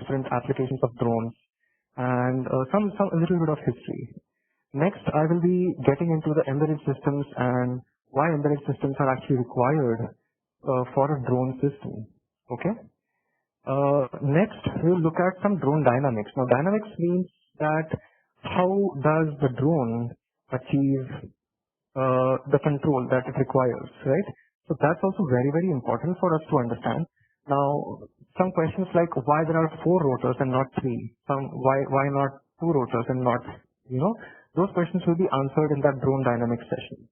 different applications of drones and a little bit of history. Next, I will be getting into the embedded systems and why embedded systems are actually required for a drone system. Okay. Next, we'll look at some drone dynamics. Now, dynamics means that how does the drone achieve the control that it requires, right? So that's also very, very important for us to understand. Now, some questions like why there are 4 rotors and not 3? Why not 2 rotors and not, those questions will be answered in that drone dynamics session.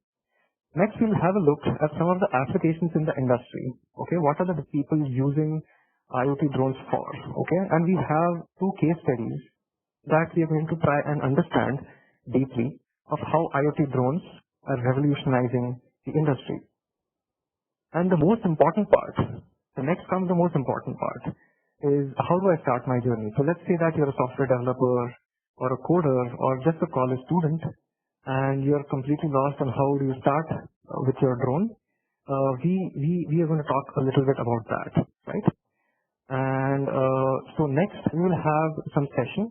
Next, we'll have a look at some of the applications in the industry. Okay, what are the people using IoT drones for? Okay, and we have 2 case studies that we are going to try and understand deeply of how IoT drones are revolutionizing the industry. And the most important part, the next comes the most important part, is how do I start my journey? So let's say that you're a software developer or a coder or just a college student and you're completely lost on how do you start with your drone. We are going to talk a little bit about that, right? And so next we will have some session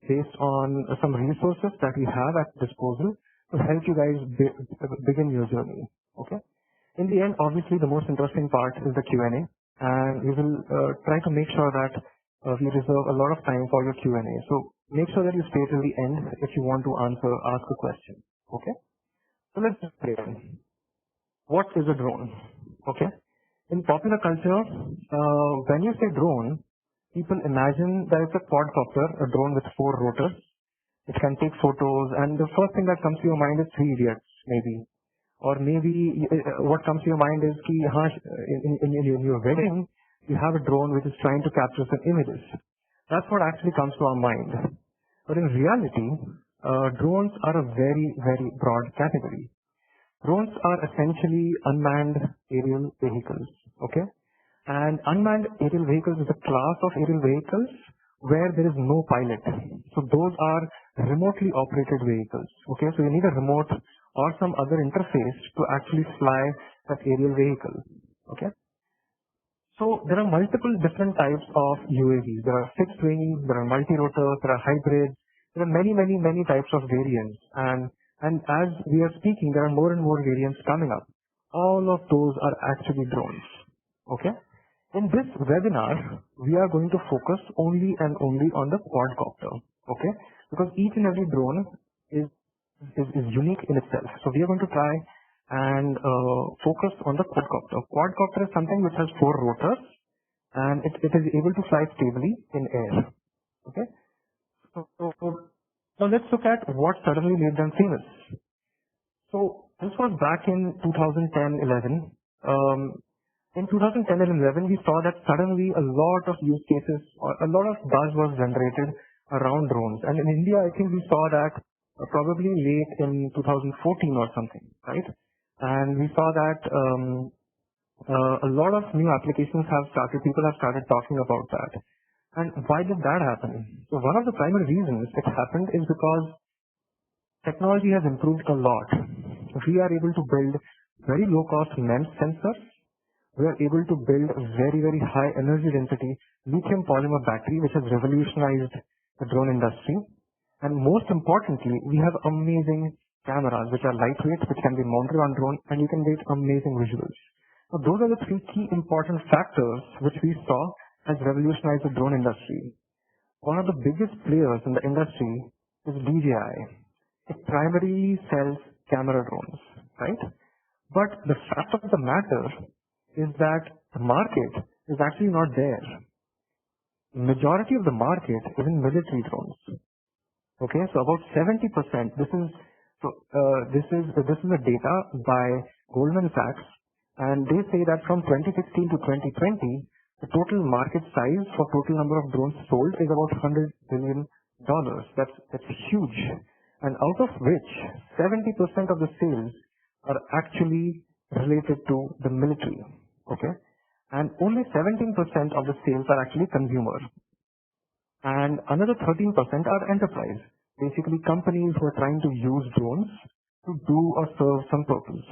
based on some resources that we have at disposal to help you guys begin your journey. Okay. In the end, obviously, the most interesting part is the Q&A, and we will try to make sure that we reserve a lot of time for your Q&A. So make sure that you stay till the end if you want to ask a question. Okay. So let's begin. What is a drone? Okay. In popular culture, when you say drone, people imagine that it's a quadcopter, a drone with 4 rotors. It can take photos, and the first thing that comes to your mind is 3 Idiots, maybe. Or maybe what comes to your mind is in your wedding, you have a drone which is trying to capture some images. That's what actually comes to our mind. But in reality, drones are a very, very broad category. Drones are essentially unmanned aerial vehicles, okay? And unmanned aerial vehicles is a class of aerial vehicles where there is no pilot. So those are remotely operated vehicles, okay? So you need a remote or some other interface to actually fly that aerial vehicle, okay? So there are multiple different types of UAVs. There are fixed wing, there are multi-rotors, there are hybrids, there are many, many, many types of variants. And as we are speaking, there are more and more variants coming up. All of those are actually drones, okay? In this webinar, we are going to focus only and only on the quadcopter, okay? Because each and every drone is unique in itself. So we are going to try and focus on the quadcopter. Quadcopter is something which has 4 rotors and it is able to fly stably in air. Okay. So now let's look at what suddenly made them famous. So this was back in 2010-11. In 2010-11, we saw that suddenly a lot of use cases or a lot of buzz was generated around drones. And in India, I think we saw that probably late in 2014 or something, right? And we saw that a lot of new applications people have started talking about that. And why did that happen? So one of the primary reasons it happened is because technology has improved a lot. We are able to build very low-cost MEMS sensors. We are able to build a very, very high energy density lithium polymer battery, which has revolutionized the drone industry. And most importantly, we have amazing cameras, which are lightweight, which can be mounted on drone, and you can get amazing visuals. So those are the 3 key important factors which we saw has revolutionized the drone industry. One of the biggest players in the industry is DJI. It primarily sells camera drones, right? But the fact of the matter is that the market is actually not there. Majority of the market is in military drones. Okay, so about 70%. This is the data by Goldman Sachs, and they say that from 2016 to 2020, the total market size for total number of drones sold is about $100 billion. That's huge, and out of which 70% of the sales are actually related to the military. Okay, and only 17% of the sales are actually consumer. And another 13% are enterprise, basically companies who are trying to use drones to do or serve some purpose.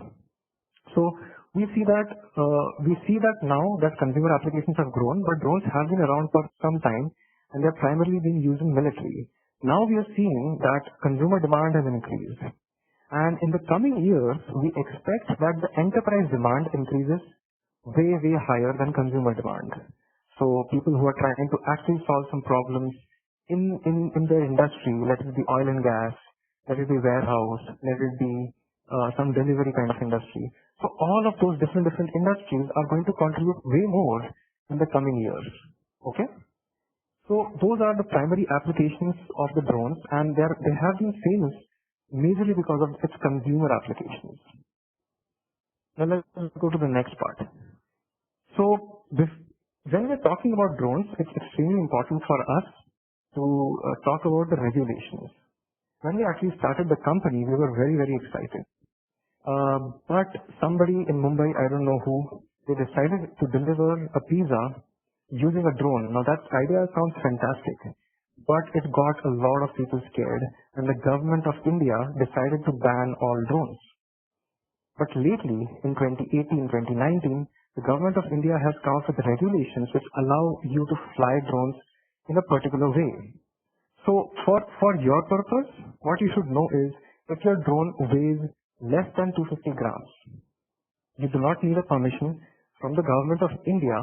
So we see that now that consumer applications have grown, but drones have been around for some time, and they're primarily being used in military. Now we are seeing that consumer demand has increased. And in the coming years, we expect that the enterprise demand increases way higher than consumer demand. So people who are trying to actually solve some problems in their industry, let it be oil and gas, let it be warehouse, let it be some delivery kind of industry. So all of those different industries are going to contribute way more in the coming years. Okay? So those are the primary applications of the drones, and they have been famous majorly because of its consumer applications. Now let's go to the next part. So when we're talking about drones, it's extremely important for us to talk about the regulations. When we actually started the company, we were very excited. But somebody in Mumbai, I don't know who, they decided to deliver a pizza using a drone. Now that idea sounds fantastic, but it got a lot of people scared, and the government of India decided to ban all drones. But lately, in 2018, 2019, the government of India has come up with regulations which allow you to fly drones in a particular way. So for your purpose, what you should know is if your drone weighs less than 250 grams, you do not need a permission from the government of India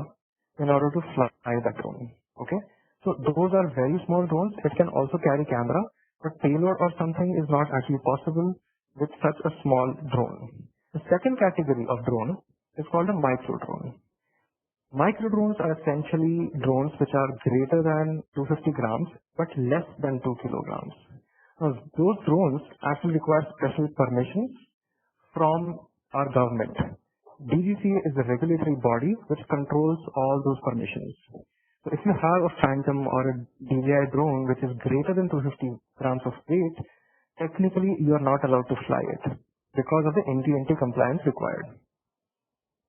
in order to fly that drone. Okay? So those are very small drones. It can also carry camera, but payload or something is not actually possible with such a small drone. The second category of drone is called a micro drone. Micro drones are essentially drones which are greater than 250 grams but less than 2 kilograms. Now, those drones actually require special permissions from our government. DGCA is the regulatory body which controls all those permissions. So if you have a Phantom or a DJI drone which is greater than 250 grams of weight, technically you are not allowed to fly it because of the NT-NT compliance required.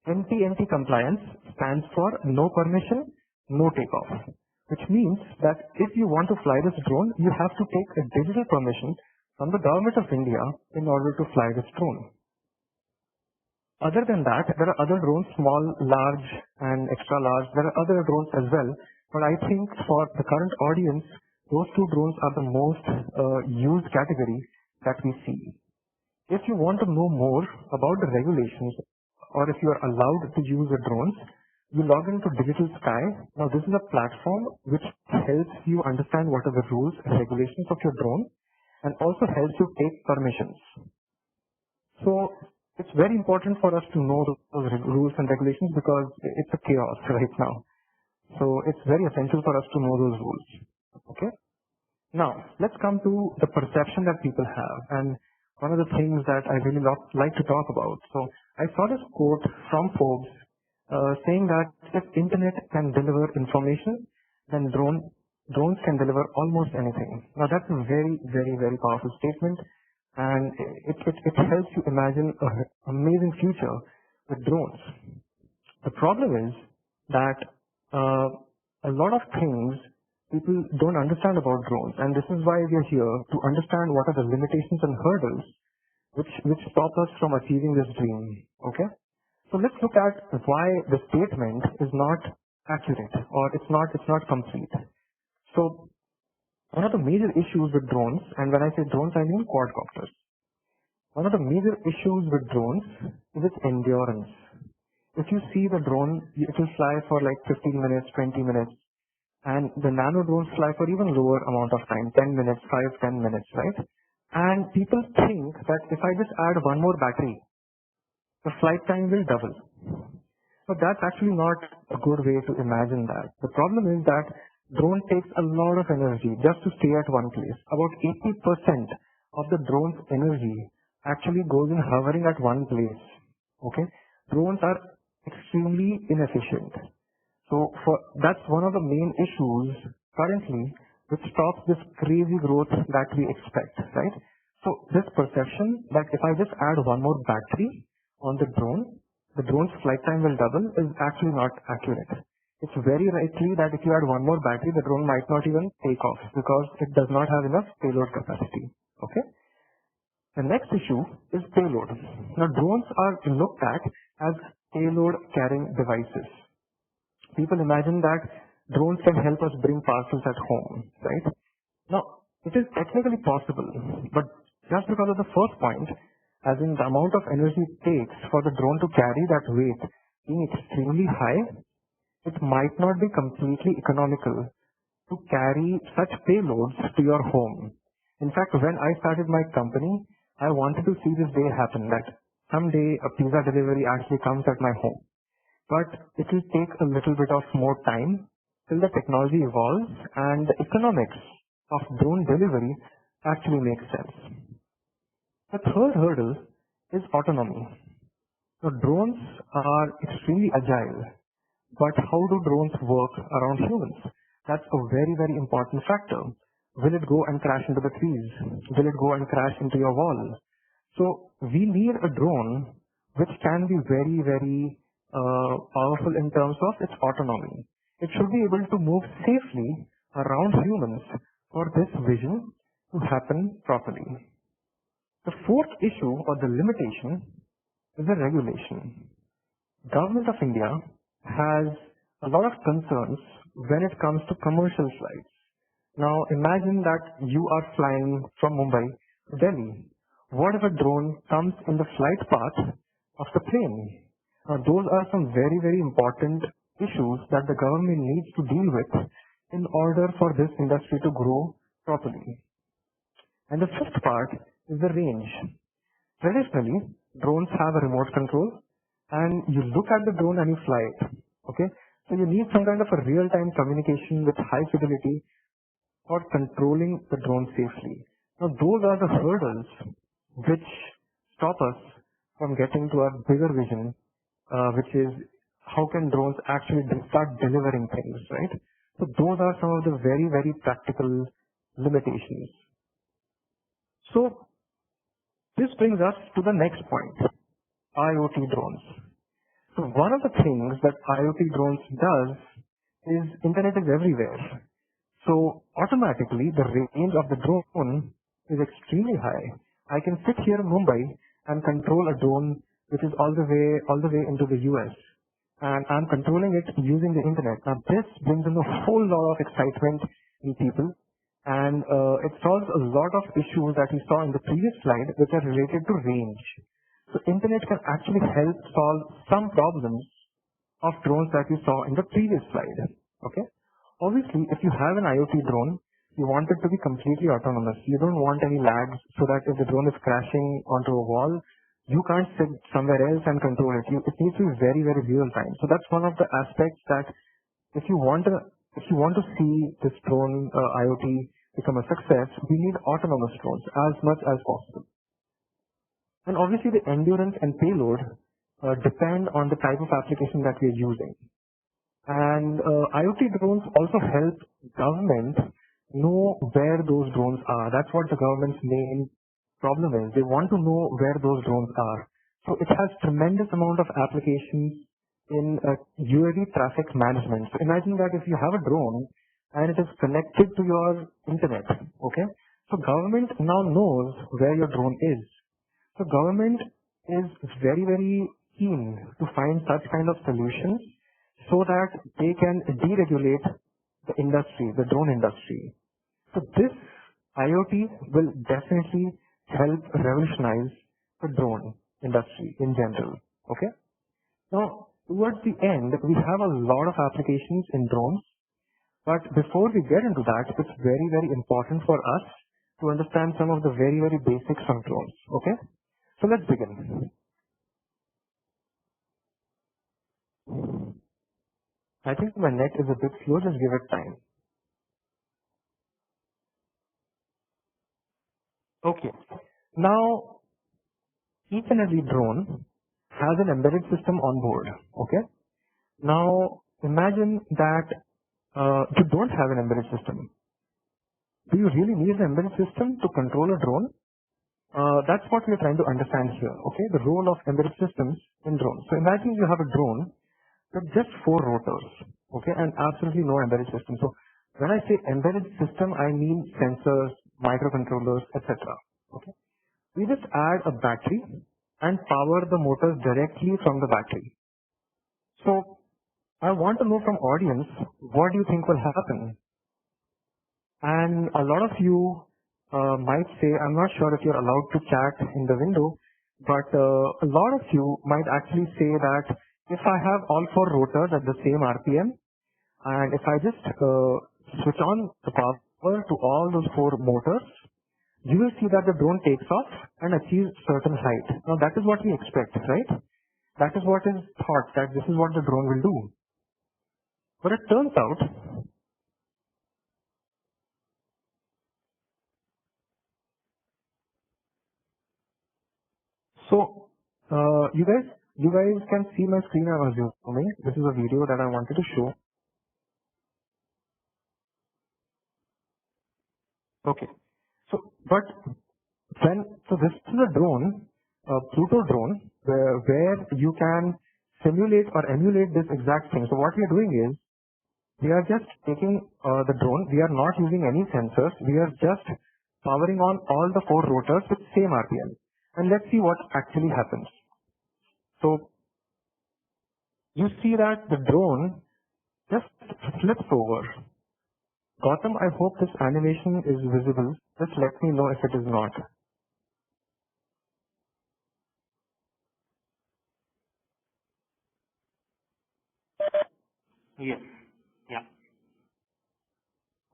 NT-NT compliance stands for no permission, no takeoff, which means that if you want to fly this drone, you have to take a digital permission from the government of India in order to fly this drone. Other than that, there are other drones, small, large, and extra large. There are other drones as well, but I think for the current audience, those two drones are the most used category that we see. If you want to know more about the regulations, or if you are allowed to use the drones, you log into Digital Sky. Now this is a platform which helps you understand what are the rules and regulations of your drone, and also helps you take permissions. So it's very important for us to know those rules and regulations because it's a chaos right now. So it's very essential for us to know those rules. Okay. Now let's come to the perception that people have, and one of the things that I really like to talk about. So I saw this quote from Forbes saying that if internet can deliver information, then drones can deliver almost anything. Now that's a very powerful statement, and it helps you imagine an amazing future with drones. The problem is that a lot of things people don't understand about drones, and this is why we are here to understand what are the limitations and hurdles which stop us from achieving this dream. Okay, so let's look at why the statement is not accurate or it's not complete. So one of the major issues with drones, and when I say drones I mean quadcopters, one of the major issues with drones is its endurance. If you see the drone, it will fly for like 15 minutes, 20 minutes, and the nano drones fly for even lower amount of time, 10 minutes, 5-10 minutes, right? And people think that if I just add one more battery, the flight time will double. But that's actually not a good way to imagine that. The problem is that drone takes a lot of energy just to stay at one place. About 80% of the drone's energy actually goes in hovering at one place. Okay? Drones are extremely inefficient. So that's one of the main issues currently which stops this crazy growth that we expect, right? So this perception that if I just add one more battery on the drone's flight time will double is actually not accurate. It's very likely that if you add one more battery, the drone might not even take off because it does not have enough payload capacity. Okay? The next issue is payload. Now drones are looked at as payload carrying devices. People imagine that drones can help us bring parcels at home, right? Now, it is technically possible, but just because of the first point, as in the amount of energy it takes for the drone to carry that weight being extremely high, it might not be completely economical to carry such payloads to your home. In fact, when I started my company, I wanted to see this day happen, that someday a pizza delivery actually comes at my home. But it will take a little bit of more time till the technology evolves and the economics of drone delivery actually makes sense. The third hurdle is autonomy. So drones are extremely agile, but how do drones work around humans? That's a very, very important factor. Will it go and crash into the trees? Will it go and crash into your wall? So we need a drone which can be very, very powerful in terms of its autonomy. It should be able to move safely around humans for this vision to happen properly. The fourth issue or the limitation is the regulation. Government of India has a lot of concerns when it comes to commercial flights. Now imagine that you are flying from Mumbai to Delhi. What if a drone comes in the flight path of the plane? Now those are some very, very important issues that the government needs to deal with in order for this industry to grow properly. And the fifth part is the range. Traditionally, drones have a remote control and you look at the drone and you fly it. Okay? So you need some kind of a real-time communication with high fidelity for controlling the drone safely. Now those are the hurdles which stop us from getting to our bigger vision, which is how can drones actually start delivering things, right? So those are some of the very, very practical limitations. So this brings us to the next point, IoT drones. So one of the things that IoT drones does is internet is everywhere. So automatically the range of the drone is extremely high. I can sit here in Mumbai and control a drone which is all the way into the US. And I'm controlling it using the internet. Now this brings in a whole lot of excitement in people. And it solves a lot of issues that we saw in the previous slide which are related to range. So internet can actually help solve some problems of drones that we saw in the previous slide. Okay. Obviously, if you have an IoT drone, you want it to be completely autonomous. You don't want any lags so that if the drone is crashing onto a wall, you can't sit somewhere else and control it. It needs to be very, very real time. So that's one of the aspects that if you want to see this drone IoT become a success, we need autonomous drones as much as possible. And obviously the endurance and payload depend on the type of application that we are using. And IoT drones also help government know where those drones are. That's what the government's main problem is. They want to know where those drones are. So it has tremendous amount of applications in UAV traffic management. So imagine that if you have a drone and it is connected to your internet, okay? So government now knows where your drone is. So government is very, very keen to find such kind of solutions so that they can deregulate the industry, the drone industry. So this IoT will definitely help revolutionize the drone industry in general. Okay. Now, towards the end, we have a lot of applications in drones. But before we get into that, it's very, very important for us to understand some of the very, very basics of drones. Okay. So let's begin. I think my net is a bit slow, just give it time. Okay. Now, each and every drone has an embedded system on board. Okay. Now, imagine that you don't have an embedded system. Do you really need an embedded system to control a drone? That's what we're trying to understand here. Okay. The role of embedded systems in drones. So imagine you have a drone with just 4 rotors. Okay. And absolutely no embedded system. So when I say embedded system, I mean sensors, microcontrollers, etc. Okay. We just add a battery and power the motors directly from the battery. So I want to know from audience, what do you think will happen? And a lot of you might say, I'm not sure if you're allowed to chat in the window, but a lot of you might actually say that if I have all four rotors at the same RPM, and if I just switch on the power to all those four motors, you will see that the drone takes off and achieves certain height. Now that is what we expect, right? That is what is thought, that this is what the drone will do. But it turns out, so you guys can see my screen, I'm assuming. This is a video that I wanted to show. Okay. So this is a drone, a Pluto drone, where you can simulate or emulate this exact thing. So what we are doing is, we are just taking the drone, we are not using any sensors, we are just powering on all the four rotors with same RPM. And let's see what actually happens. So you see that the drone just flips over. Gautam, I hope this animation is visible. Just let me know if it is not. Yes. Yeah.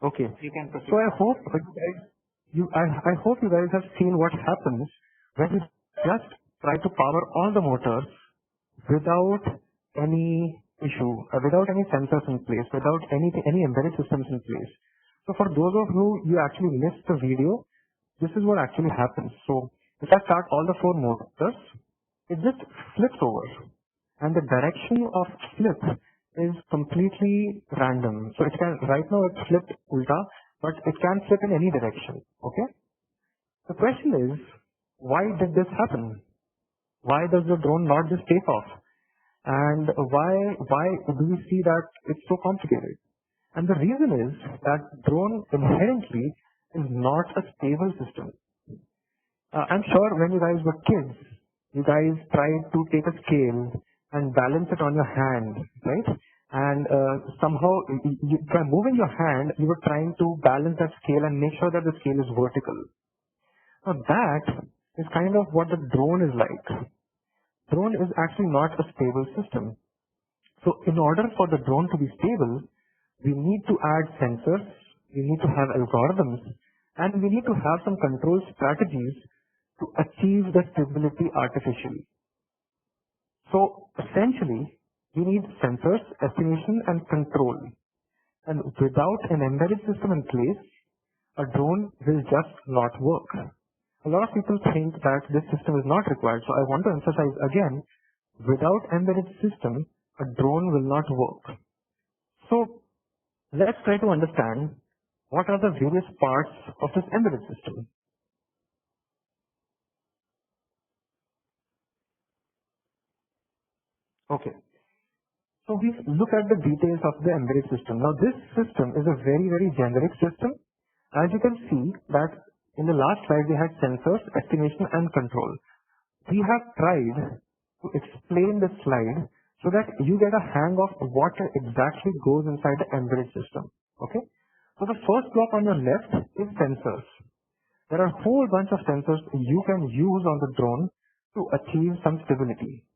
Okay. You can proceed. So I hope I hope you guys have seen what happens when you just try to power all the motors without any issue, without any sensors in place, without any embedded systems in place. So for those of you actually missed the video, this is what actually happens. So if I start all the four motors, it just flips over, and the direction of flip is completely random. So it can, right now it's flipped ulta, but it can flip in any direction. Okay. The question is, why did this happen? Why does the drone not just take off? And why do we see that it's so complicated? And the reason is that drone inherently is not a stable system. I'm sure when you guys were kids, you guys tried to take a scale and balance it on your hand, right? And somehow, by moving your hand, you were trying to balance that scale and make sure that the scale is vertical. Now that is kind of what the drone is like. Drone is actually not a stable system. So in order for the drone to be stable, we need to add sensors, we need to have algorithms, and we need to have some control strategies to achieve the stability artificially. So essentially, we need sensors, estimation, and control. And without an embedded system in place, a drone will just not work. A lot of people think that this system is not required. So I want to emphasize again, without embedded system, a drone will not work. So let's try to understand what are the various parts of this embedded system. Okay. So we look at the details of the embedded system. Now this system is a very, very generic system. As you can see that in the last slide we had sensors, estimation, and control. We have tried to explain this slide so that you get a hang of what exactly goes inside the embedded system. Okay. So the first block on your left is sensors. There are a whole bunch of sensors you can use on the drone to achieve some stability.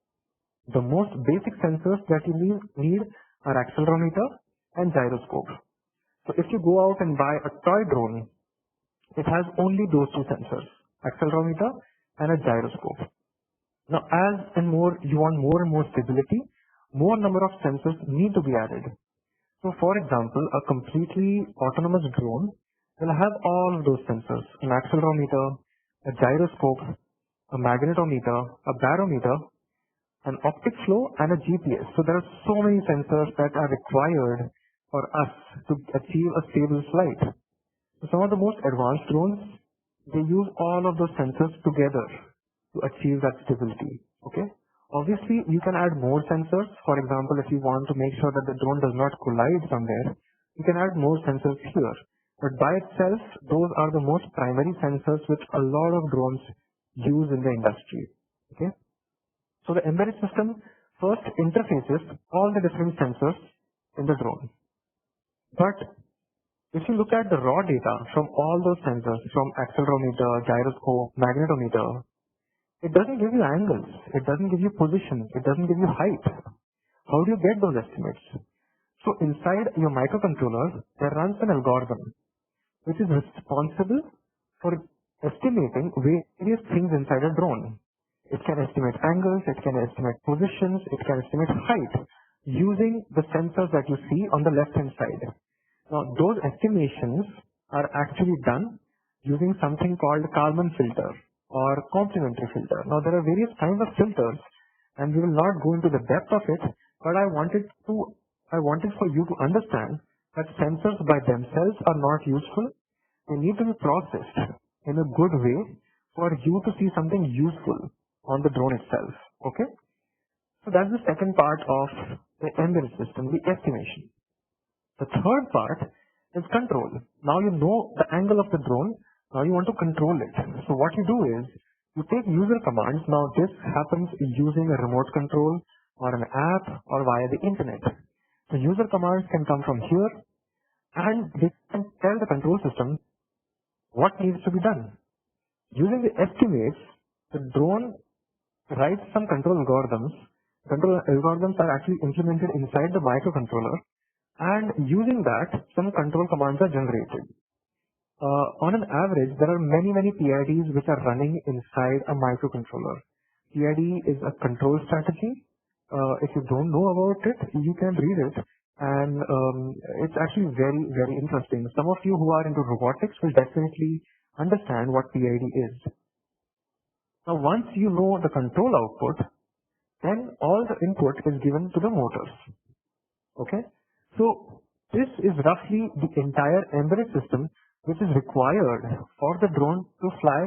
The most basic sensors that you need are accelerometer and gyroscope. So if you go out and buy a toy drone, it has only those two sensors, accelerometer and a gyroscope. Now as and you want more and more stability, more number of sensors need to be added. So for example, a completely autonomous drone will have all of those sensors, an accelerometer, a gyroscope, a magnetometer, a barometer, an optic flow, and a GPS. So there are so many sensors that are required for us to achieve a stable flight. So some of the most advanced drones, they use all of those sensors together to achieve that stability. Okay. Obviously, you can add more sensors. For example, if you want to make sure that the drone does not collide somewhere, you can add more sensors here. But by itself, those are the most primary sensors which a lot of drones use in the industry. Okay. So the embedded system first interfaces all the different sensors in the drone. But if you look at the raw data from all those sensors, from accelerometer, gyroscope, magnetometer, it doesn't give you angles, it doesn't give you position, it doesn't give you height. How do you get those estimates? So inside your microcontroller, there runs an algorithm which is responsible for estimating various things inside a drone. It can estimate angles, it can estimate positions, it can estimate height using the sensors that you see on the left-hand side. Now, those estimations are actually done using something called Kalman filter or complementary filter. Now, there are various kinds of filters, and we will not go into the depth of it, but I wanted for you to understand that sensors by themselves are not useful. They need to be processed in a good way for you to see something useful on the drone itself. Okay? So that's the second part of the embedded system, the estimation. The third part is control. Now you know the angle of the drone. Now you want to control it. So what you do is you take user commands. Now this happens using a remote control or an app or via the internet. So user commands can come from here and they can tell the control system what needs to be done. Using the estimates, the drone writes some control algorithms. Control algorithms are actually implemented inside the microcontroller, and using that, some control commands are generated. On an average, there are many PIDs which are running inside a microcontroller. PID is a control strategy. If you don't know about it, you can read it, and it's actually very interesting. Some of you who are into robotics will definitely understand what PID is. Now, once you know the control output, then all the input is given to the motors. Okay? So this is roughly the entire embedded system which is required for the drone to fly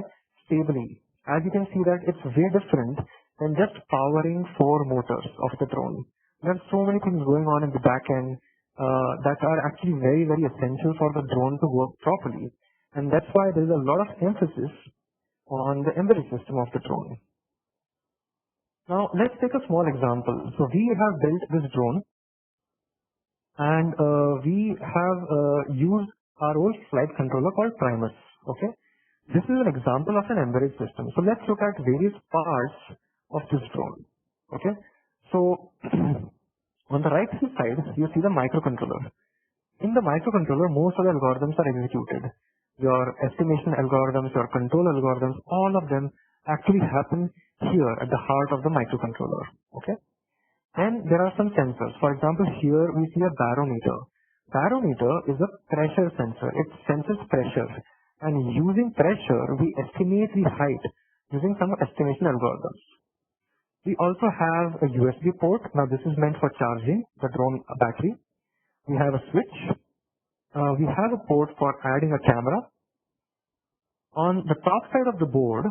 stably. As you can see that it's way different than just powering 4 motors of the drone. There are so many things going on in the back end that are actually very essential for the drone to work properly. And that's why there's a lot of emphasis on the embedded system of the drone. Now let's take a small example. So we have built this drone, and we have used our old flight controller called Primus. Okay, this is an example of an embedded system. So let's look at various parts of this drone. Okay, so on the right hand side you see the microcontroller. In the microcontroller, most of the algorithms are executed. Your estimation algorithms, your control algorithms, all of them actually happen here at the heart of the microcontroller. Okay. And there are some sensors. For example, here we see a barometer. Barometer is a pressure sensor. It senses pressure. And using pressure, we estimate the height using some estimation algorithms. We also have a USB port. Now this is meant for charging the drone battery. We have a switch. We have a port for adding a camera. On the top side of the board,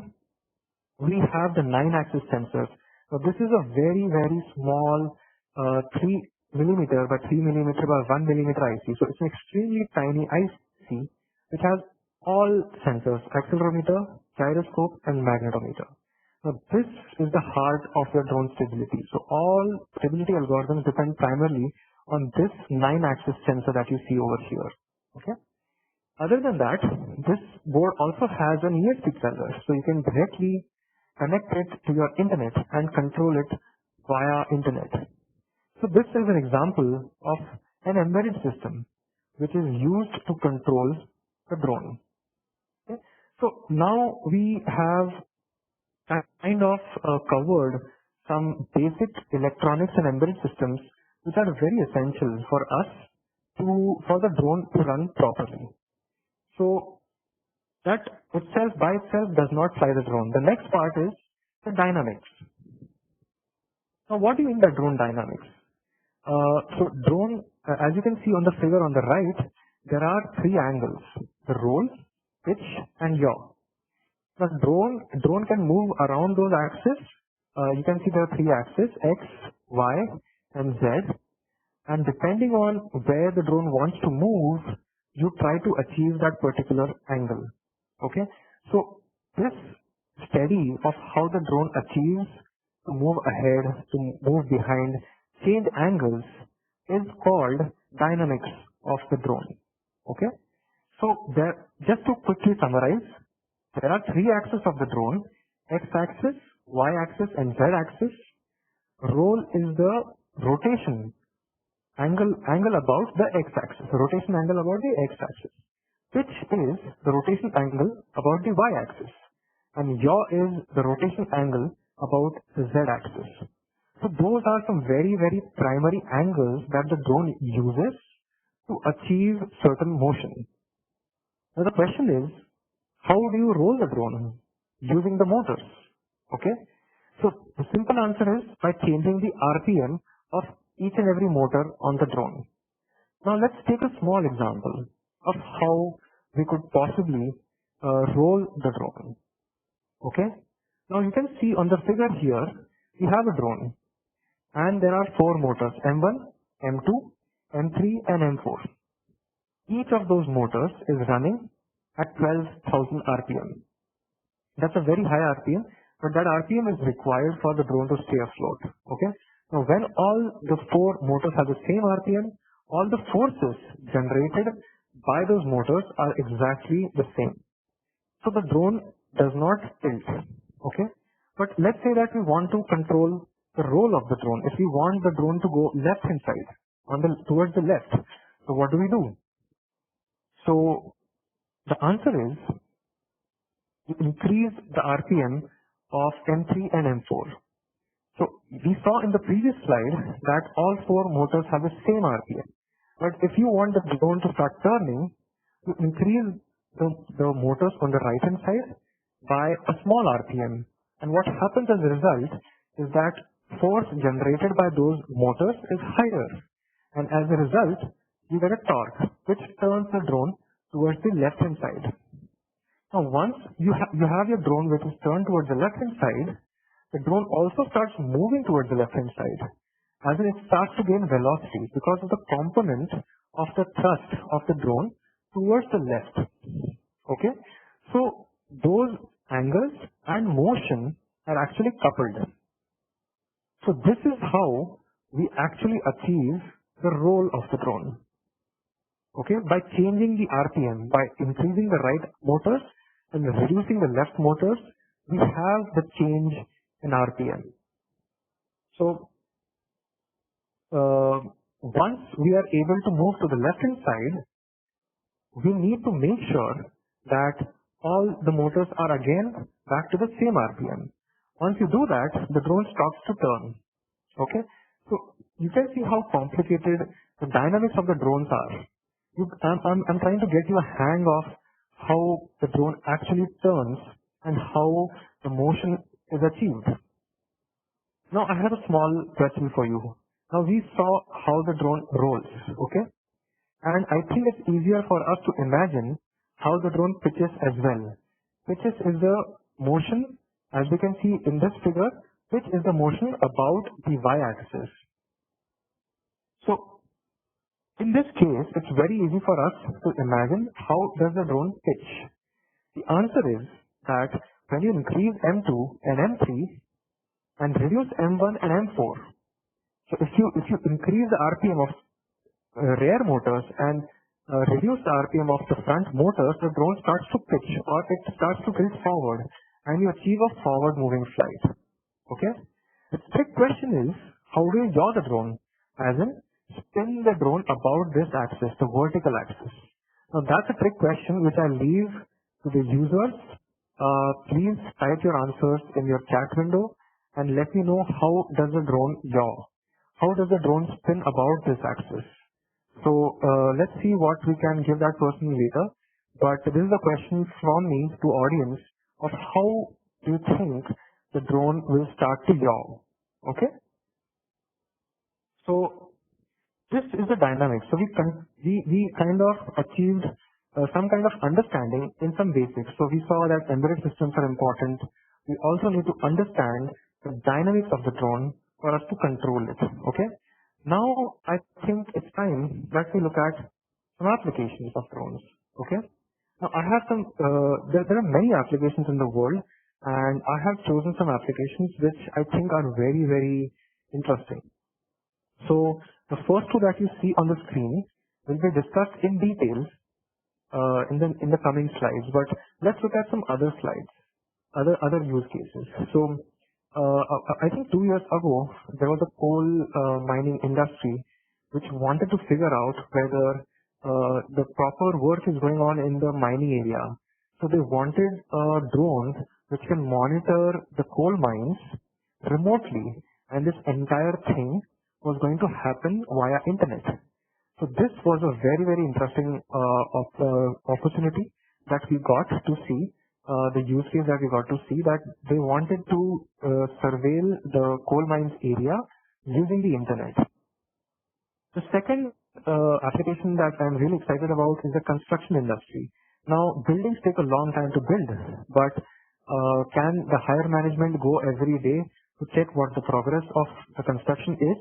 we have the 9-axis sensors. So this is a very small 3 millimeter by 3 millimeter by 1 millimeter IC. So it's an extremely tiny IC which has all sensors: accelerometer, gyroscope, and magnetometer. Now this is the heart of your drone stability. So all stability algorithms depend primarily on this 9-axis sensor that you see over here. Okay. Other than that, this board also has an ESP sensor, so you can directly connect it to your internet and control it via internet. So this is an example of an embedded system which is used to control the drone. Okay. So now we have kind of covered some basic electronics and embedded systems which are very essential for us for the drone to run properly. So that itself by itself does not fly the drone. The next part is the dynamics. Now what do you mean by drone dynamics? So drone, as you can see on the figure on the right, there are 3 angles: the roll, pitch, and yaw. Now drone can move around those axes. You can see there are 3 axes: X, Y, and Z. And depending on where the drone wants to move, you try to achieve that particular angle. Okay. So this study of how the drone achieves to move ahead, to move behind, change angles is called dynamics of the drone. Okay? So just to quickly summarize, there are three axes of the drone: x-axis, y-axis, and z-axis. Roll is the rotation angle about the x-axis, rotation angle about the x-axis. Pitch is the rotation angle about the y-axis, and yaw is the rotation angle about the z-axis. So those are some very, very primary angles that the drone uses to achieve certain motion. Now the question is, how do you roll the drone using the motors? Okay, so the simple answer is by changing the RPM of each and every motor on the drone. Now let's take a small example of how we could possibly roll the drone. Okay, now you can see on the figure here, we have a drone and there are four motors: M1, M2, M3 and M4. Each of those motors is running at 12,000 RPM. That's a very high RPM, but that RPM is required for the drone to stay afloat. Okay. Now, when all the four motors have the same RPM, all the forces generated by those motors are exactly the same. So the drone does not tilt. Okay. But let's say that we want to control the roll of the drone. If we want the drone to go left hand side, towards the left, so what do we do? So the answer is to increase the RPM of M3 and M4. So we saw in the previous slide that all four motors have the same RPM. But if you want the drone to start turning, you increase the motors on the right hand side by a small RPM. And what happens as a result is that force generated by those motors is higher. And as a result, you get a torque which turns the drone towards the left hand side. Now once you have your drone which is turned towards the left hand side, the drone also starts moving towards the left hand side. As in it starts to gain velocity because of the component of the thrust of the drone towards the left. Okay, so those angles and motion are actually coupled. So this is how we actually achieve the roll of the drone. Okay, by changing the RPM, by increasing the right motors and reducing the left motors, we have the change in RPM. So once we are able to move to the left hand side, we need to make sure that all the motors are again back to the same RPM. Once you do that, the drone stops to turn. Okay, so you can see how complicated the dynamics of the drones are. I'm trying to get you a hang of how the drone actually turns and how the motion is achieved. Now I have a small question for you. Now we saw how the drone rolls, okay? And I think it's easier for us to imagine how the drone pitches as well. Pitches is the motion, as we can see in this figure, pitch is the motion about the y-axis. So in this case, it's very easy for us to imagine how does the drone pitch. The answer is that when you increase M2 and M3 and reduce M1 and M4, so if you increase the RPM of rear motors and reduce the RPM of the front motors, the drone starts to pitch or it starts to tilt forward and you achieve a forward moving flight. Okay? The trick question is, how do you yaw the drone? As in, spin the drone about this axis, the vertical axis. Now that's a trick question which I leave to the users. Please type your answers in your chat window and let me know how does the drone yaw. How does the drone spin about this axis? So let's see what we can give that person later. But this is a question from me to audience of how do you think the drone will start to yaw. Okay? So this is the dynamics. So we kind of achieved some kind of understanding in some basics. So we saw that embedded systems are important. We also need to understand the dynamics of the drone for us to control it. Okay. Now I think it's time that we look at some applications of drones. Okay. Now I have some. There are many applications in the world, and I have chosen some applications which I think are very, very interesting. So the first two that you see on the screen will be discussed in detail in the coming slides, but let's look at some other slides, other use cases. So I think 2 years ago there was a coal mining industry which wanted to figure out whether the proper work is going on in the mining area. So they wanted a drone which can monitor the coal mines remotely, and this entire thing was going to happen via internet. So this was a very, very interesting opportunity that we got to see, the use case that we got to see, that they wanted to surveil the coal mines area using the internet. The second application that I'm really excited about is the construction industry. Now, buildings take a long time to build, but can the higher management go every day to check what the progress of the construction is?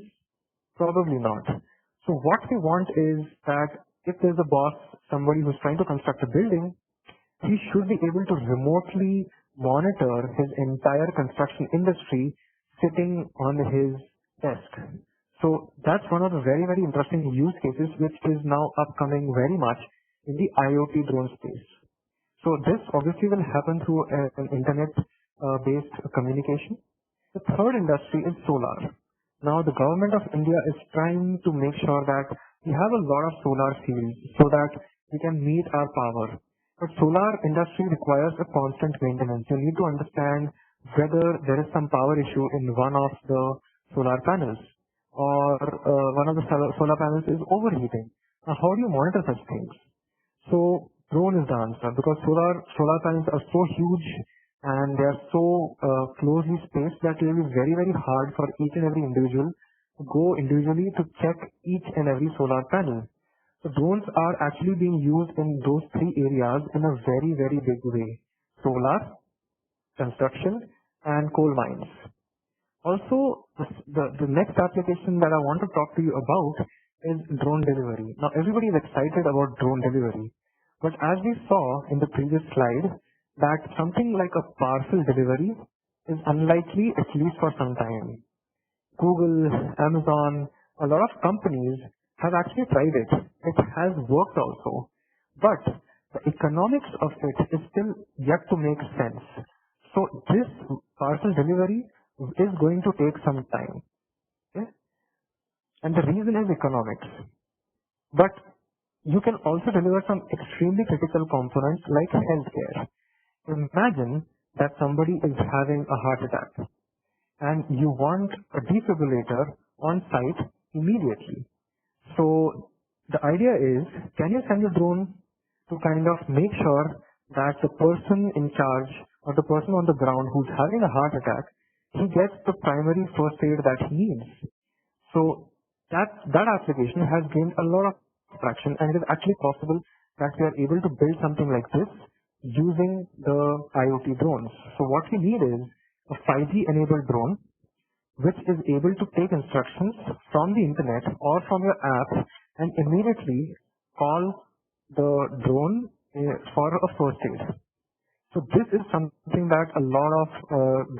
Probably not. So what we want is that if there's a boss, somebody who's trying to construct a building, he should be able to remotely monitor his entire construction industry sitting on his desk. So that's one of the very, very interesting use cases which is now upcoming very much in the IoT drone space. So this obviously will happen through an internet-based communication. The third industry is solar. Now the government of India is trying to make sure that we have a lot of solar fields so that we can meet our power. But solar industry requires a constant maintenance. You need to understand whether there is some power issue in one of the solar panels, or one of the solar panels is overheating. Now how do you monitor such things? So drone is the answer, because solar panels are so huge and they are so closely spaced that it will be very, very hard for each and every individual to go individually to check each and every solar panel. So drones are actually being used in those three areas in a very, very big way: solar, construction, and coal mines. Also, the next application that I want to talk to you about is drone delivery. Now everybody is excited about drone delivery, but as we saw in the previous slide, that something like a parcel delivery is unlikely, at least for some time. Google, Amazon, a lot of companies have actually tried it. It has worked also, but the economics of it is still yet to make sense. So this parcel delivery is going to take some time. Okay? And the reason is economics. But you can also deliver some extremely critical components like healthcare. Imagine that somebody is having a heart attack and you want a defibrillator on site immediately. So the idea is, can you send a drone to kind of make sure that the person in charge or the person on the ground who's having a heart attack, he gets the primary first aid that he needs? So that application has gained a lot of traction, and it is actually possible that we are able to build something like this using the IoT drones. So what we need is a 5G enabled drone which is able to take instructions from the internet or from your app and immediately call the drone for a first aid. So this is something that a lot of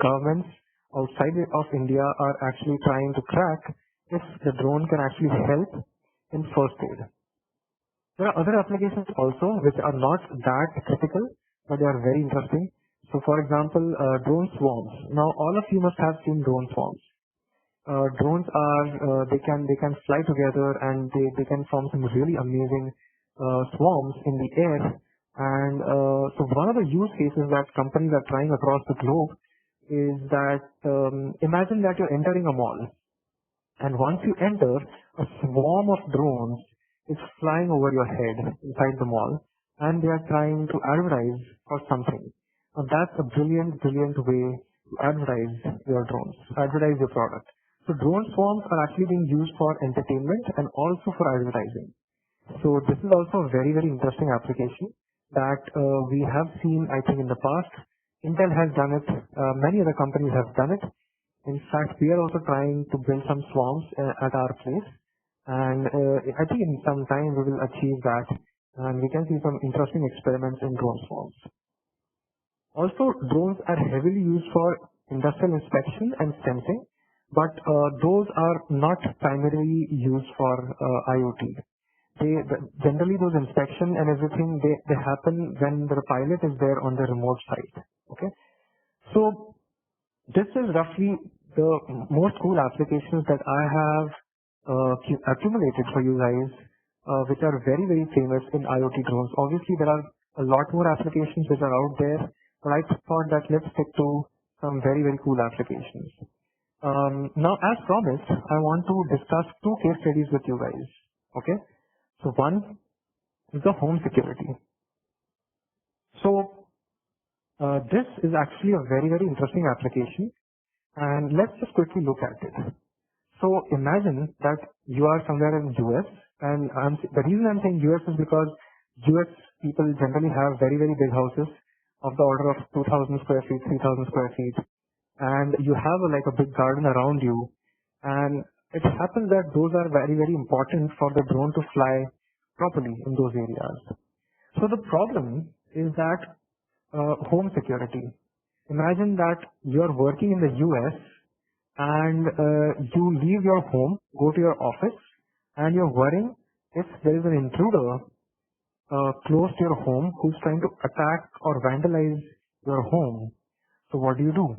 governments outside of India are actually trying to crack, if the drone can actually help in first aid. There are other applications also which are not that critical, but they are very interesting. So for example, drone swarms. Now all of you must have seen drone swarms. Drones are, they can fly together and they can form some really amazing swarms in the air. And so one of the use cases that companies are trying across the globe is that, imagine that you're entering a mall, and once you enter, a swarm of drones is flying over your head inside the mall, and they are trying to advertise for something. Now that's a brilliant, brilliant way to advertise your drones, advertise your product. So drone swarms are actually being used for entertainment and also for advertising. So this is also a very, very interesting application that we have seen, I think, in the past. Intel has done it. Many other companies have done it. In fact, we are also trying to build some swarms at our place. And I think in some time we will achieve that. And we can see some interesting experiments in drone swarms. Also, drones are heavily used for industrial inspection and sensing, but those are not primarily used for IoT. Generally those inspection and everything, they happen when the pilot is there on the remote site. Okay, so this is roughly the most cool applications that I have accumulated for you guys, which are very, very famous in IoT drones. Obviously, there are a lot more applications which are out there, but I thought that let's stick to some very, very cool applications. Now, as promised, I want to discuss two case studies with you guys. Okay, so one is the home security. So this is actually a very, very interesting application, and let's just quickly look at it. So imagine that you are somewhere in US, and the reason I'm saying US is because US people generally have very, very big houses of the order of 2,000 square feet, 3,000 square feet, and you have like a big garden around you, and it happens that those are very, very important for the drone to fly properly in those areas. So the problem is that home security. Imagine that you're working in the US and you leave your home, go to your office, and you're worrying if there is an intruder close to your home who's trying to attack or vandalize your home. So what do?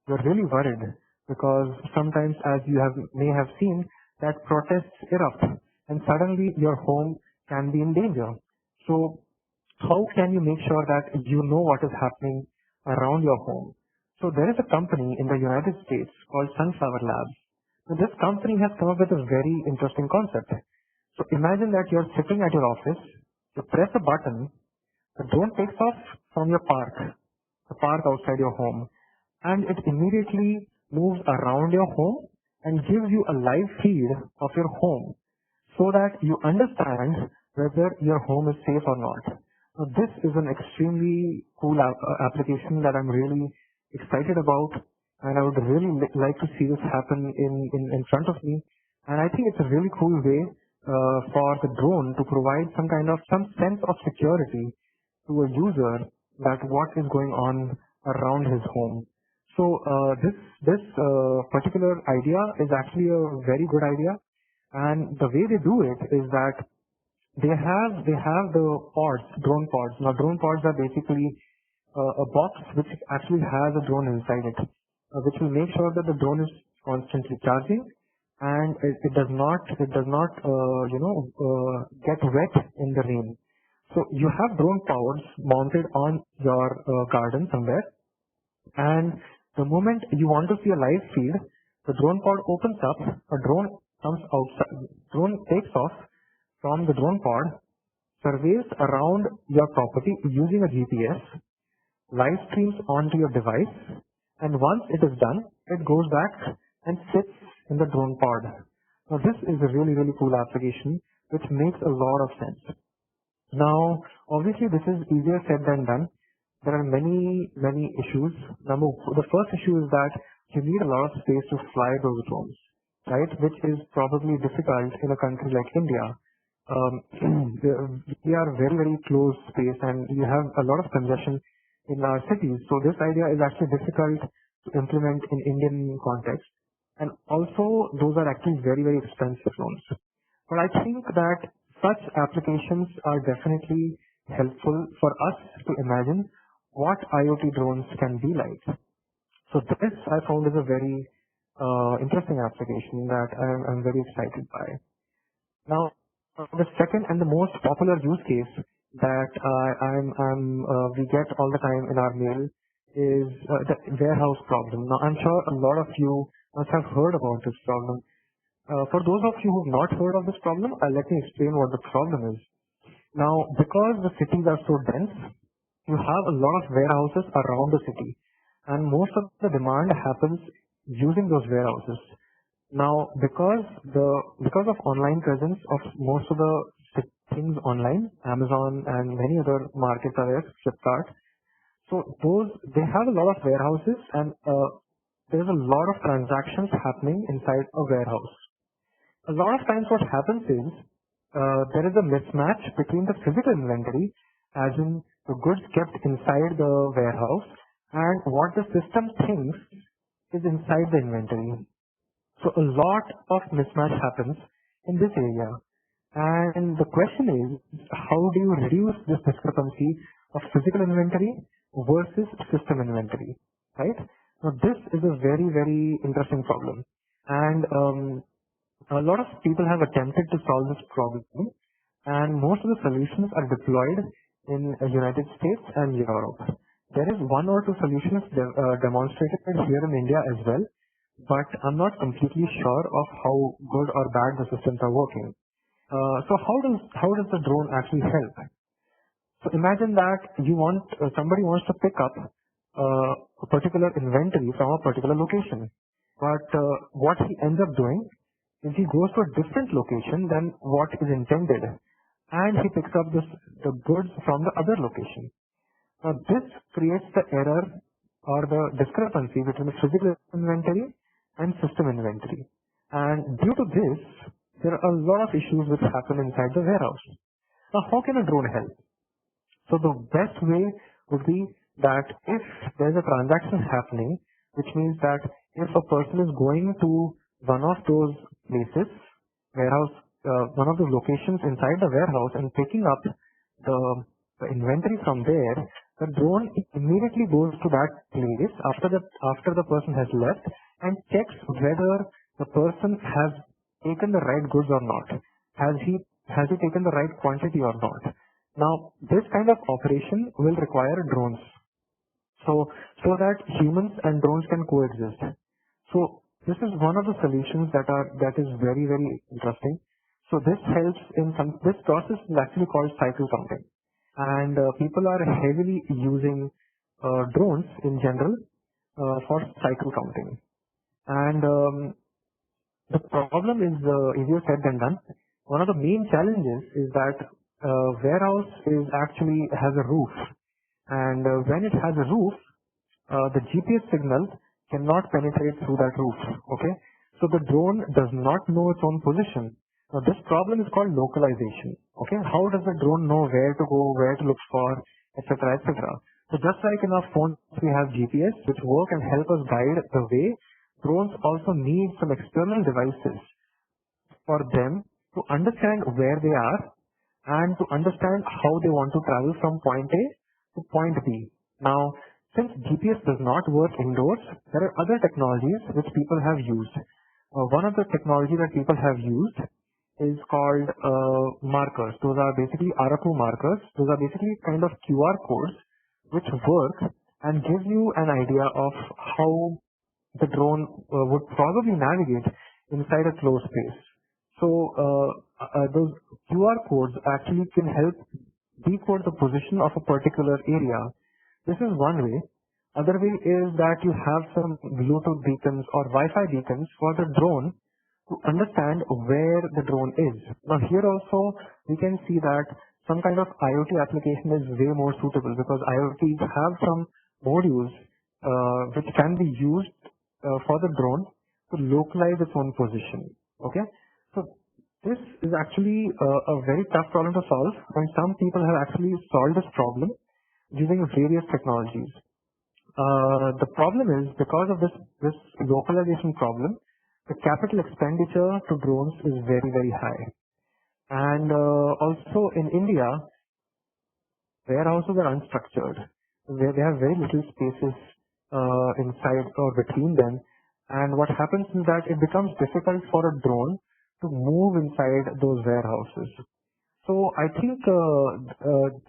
You're really worried because sometimes, as you may have seen, that protests erupt and suddenly your home can be in danger. So how can you make sure that you know what is happening around your home? So there is a company in the United States called Sunflower Labs. So this company has come up with a very interesting concept. So imagine that you're sitting at your office, you press a button, the drone takes off from your the park outside your home, and it immediately moves around your home and gives you a live feed of your home so that you understand whether your home is safe or not. So this is an extremely cool application that I'm really excited about, and I would really like to see this happen in front of me. And I think it's a really cool way for the drone to provide some sense of security to a user that what is going on around his home. So this particular idea is actually a very good idea, and the way they do it is that they have the pods, drone pods. Now drone pods are basically a box which actually has a drone inside it, which will make sure that the drone is constantly charging and it does not get wet in the rain. So you have drone pods mounted on your garden somewhere, and the moment you want to see a live feed, the drone pod opens up, a drone comes outside, drone takes off from the drone pod, surveys around your property using a GPS, live streams onto your device, and once it is done, it goes back and sits in the drone pod. Now this is a really, really cool application which makes a lot of sense. Now, obviously this is easier said than done. There are many issues. The first issue is that you need a lot of space to fly those drones, right? Which is probably difficult in a country like India. We are very, very close space and you have a lot of congestion in our cities. So this idea is actually difficult to implement in Indian context. And also those are actually very, very expensive drones. But I think that such applications are definitely helpful for us to imagine what IoT drones can be like. So this I found is a very interesting application that I'm very excited by. Now, the second and the most popular use case that we get all the time in our mail is the warehouse problem. Now, I'm sure a lot of you must have heard about this problem. For those of you who have not heard of this problem, let me explain what the problem is. Now, because the cities are so dense, you have a lot of warehouses around the city, and most of the demand happens using those warehouses. Now, because of online presence of most of the things online, Amazon and many other markets are there, Flipkart. So they have a lot of warehouses, and there's a lot of transactions happening inside a warehouse. A lot of times what happens is there is a mismatch between the physical inventory, as in the goods kept inside the warehouse, and what the system thinks is inside the inventory. So a lot of mismatch happens in this area. And the question is, how do you reduce this discrepancy of physical inventory versus system inventory, right? Now this is a very, very interesting problem. And a lot of people have attempted to solve this problem, and most of the solutions are deployed in the United States and Europe. There is one or two solutions demonstrated here in India as well, but I'm not completely sure of how good or bad the systems are working. So how does the drone actually help? So imagine that somebody wants to pick up a particular inventory from a particular location, but what he ends up doing is he goes to a different location than what is intended, and he picks up the goods from the other location. Now this creates the error or the discrepancy between the physical inventory and system inventory. And due to this, there are a lot of issues which happen inside the warehouse. Now how can a drone help? So the best way would be that if there's a transaction happening, which means that if a person is going to one of those places, one of the locations inside the warehouse and picking up the inventory from there, the drone immediately goes to that place after the person has left and checks whether the person has taken the right goods or not. Has he taken the right quantity or not? Now, this kind of operation will require drones, so that humans and drones can coexist. So this is one of the solutions that is very, very interesting. So this helps this process is actually called cycle counting, and people are heavily using drones in general for cycle counting. And the problem is easier said than done. One of the main challenges is that warehouse has a roof, and when it has a roof, the GPS signal cannot penetrate through that roof. Okay, so the drone does not know its own position. Now this problem is called localization. Okay, how does the drone know where to go, where to look for, etc., etc. So just like in our phones we have GPS which work and help us guide the way, drones also need some external devices for them to understand where they are and to understand how they want to travel from point A to point B. Now, since GPS does not work indoors, there are other technologies which people have used. One of the technology that people have used is called markers. Those are basically RFID markers. Those are basically kind of QR codes which work and give you an idea of how the drone would probably navigate inside a closed space. So those QR codes actually can help decode the position of a particular area. This is one way. Other way is that you have some Bluetooth beacons or Wi-Fi beacons for the drone to understand where the drone is. Now here also we can see that some kind of IoT application is way more suitable because IoT have some modules which can be used for the drone to localize its own position. Okay, so this is actually a very tough problem to solve, and some people have actually solved this problem using various technologies. The problem is because of this localization problem, the capital expenditure to drones is very, very high. And also in India, warehouses are unstructured. They have very little spaces inside or between them. And what happens is that it becomes difficult for a drone to move inside those warehouses. So I think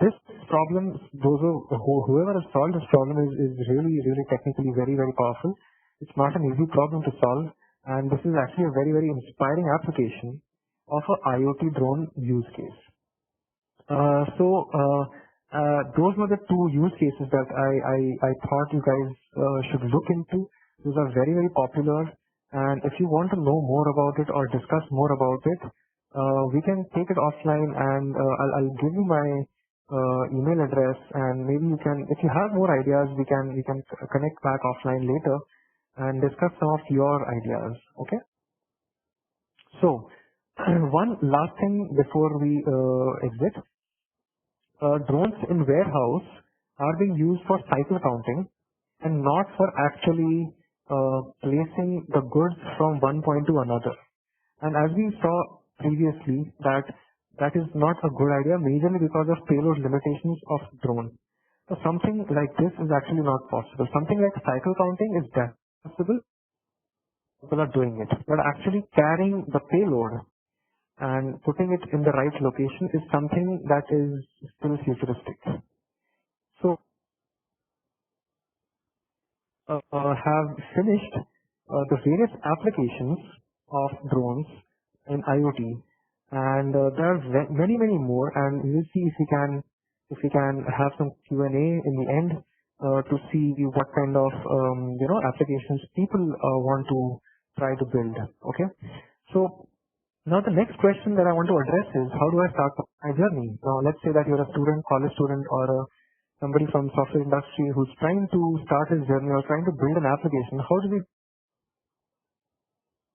this problem, whoever has solved this problem is really, really technically very, very powerful. It's not an easy problem to solve, and this is actually a very, very inspiring application of an IoT drone use case. Those were the two use cases that I thought you guys should look into. Those are very, very popular, and if you want to know more about it or discuss more about it, we can take it offline, and I'll give you my email address, and maybe you can, if you have more ideas, we can connect back offline later and discuss some of your ideas. Okay. So one last thing before we exit, drones in warehouse are being used for cycle counting and not for actually placing the goods from one point to another. And as we saw previously, that is not a good idea, majorly because of payload limitations of drone. So something like this is actually not possible. Something like cycle counting is possible. People are doing it, but actually carrying the payload and putting it in the right location is something that is still futuristic. So have finished the various applications of drones in IoT, and there are many more, and we'll see if we can have some Q&A in the end to see what kind of applications people want to try to build. Okay, so now the next question that I want to address is, how do I start my journey? Now let's say that you're a student, college student, or somebody from software industry who's trying to start his journey or trying to build an application. How do we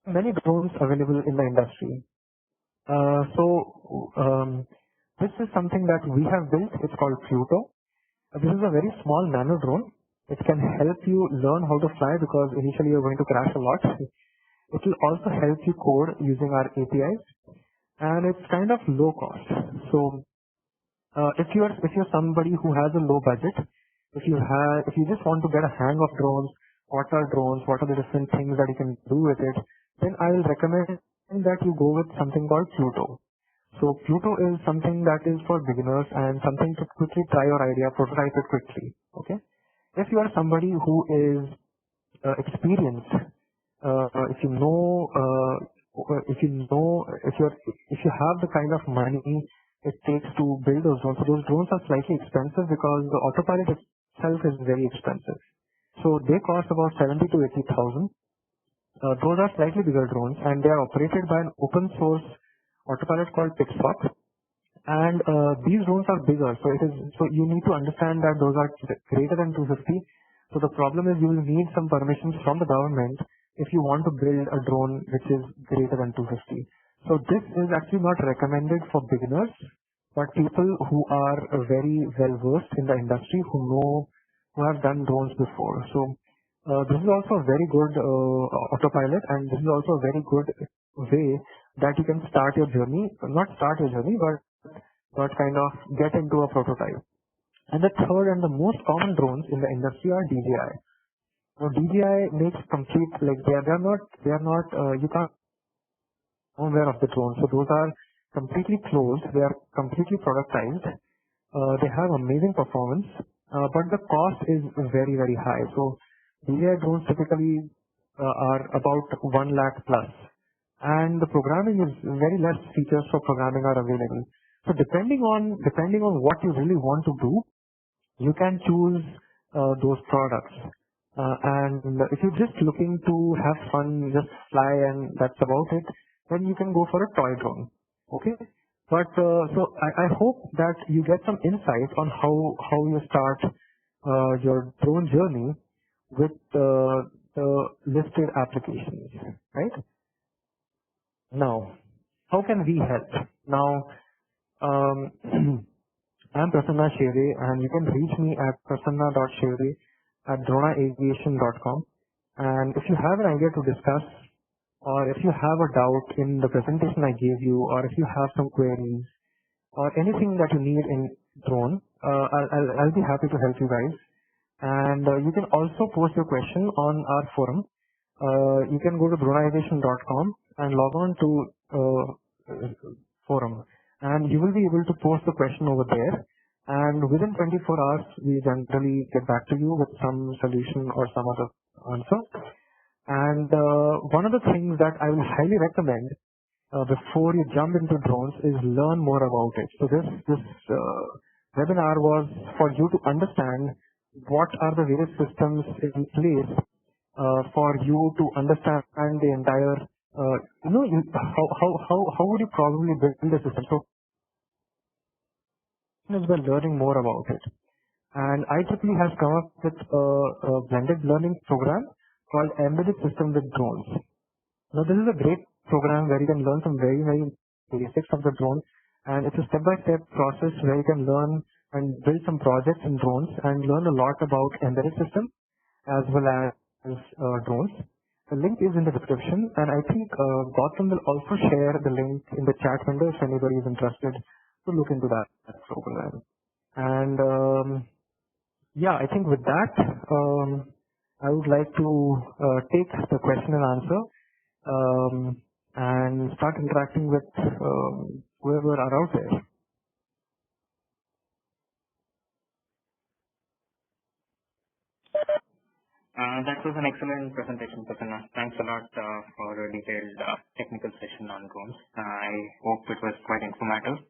many drones available in the industry? This is something that we have built. It's called Pluto. This is a very small nano drone. It can help you learn how to fly because initially you're going to crash a lot. It will also help you code using our APIs, and it's kind of low cost. So if you're somebody who has a low budget, if you just want to get a hang of drones, what are the different things that you can do with it, then I will recommend that you go with something called Pluto. So Pluto is something that is for beginners and something to quickly try your idea, prototype it quickly. Okay. If you are somebody who is experienced, if you have the kind of money it takes to build those drones. So those drones are slightly expensive because the autopilot itself is very expensive. So they cost about 70 to 80,000. Those are slightly bigger drones, and they are operated by an open source autopilot called Pixfox. And these drones are bigger, so you need to understand that those are greater than 250. So the problem is you will need some permissions from the government if you want to build a drone which is greater than 250. So this is actually not recommended for beginners, but people who are very well versed in the industry, who have done drones before. So this is also a very good autopilot, and this is also a very good way that you can start your journey, not start your journey, but kind of get into a prototype. And the third and the most common drones in the industry are DJI. Now DJI makes complete, like they are not you can't aware of the drones. So those are completely closed. They are completely productized. They have amazing performance, but the cost is very, very high. So DJI drones typically are about 1 lakh plus, and the programming is very less features for programming are available. So depending on what you really want to do, you can choose those products. And if you're just looking to have fun, just fly and that's about it, then you can go for a toy drone. Okay. But so I hope that you get some insight on how you start your drone journey with the listed applications, right? Now, how can we help? Now, I'm Prasanna Shevre, and you can reach me at prasanna.shevre@dronaaviation.com. And if you have an idea to discuss, or if you have a doubt in the presentation I gave you, or if you have some queries, or anything that you need in drone, I'll be happy to help you guys. And you can also post your question on our forum. You can go to dronaaviation.com and log on to forum, and you will be able to post the question over there. And within 24 hours, we generally get back to you with some solution or some other answer. And one of the things that I will highly recommend before you jump into drones is learn more about it. So this webinar was for you to understand what are the various systems in place for you to understand the entire, how would you probably build a system. So is by learning more about it. And IEEE has come up with a blended learning program called Embedded System with Drones. Now this is a great program where you can learn some very, very basics of the drone, and it's a step-by-step process where you can learn and build some projects in drones and learn a lot about embedded system. as well as drones. The link is in the description, and I think Gautam will also share the link in the chat window if anybody is interested to look into that program. And yeah, I think with that, I would like to take the question and answer and start interacting with whoever are out there. That was an excellent presentation, Prasanna. Thanks a lot for a detailed technical session on drones. I hope it was quite informative.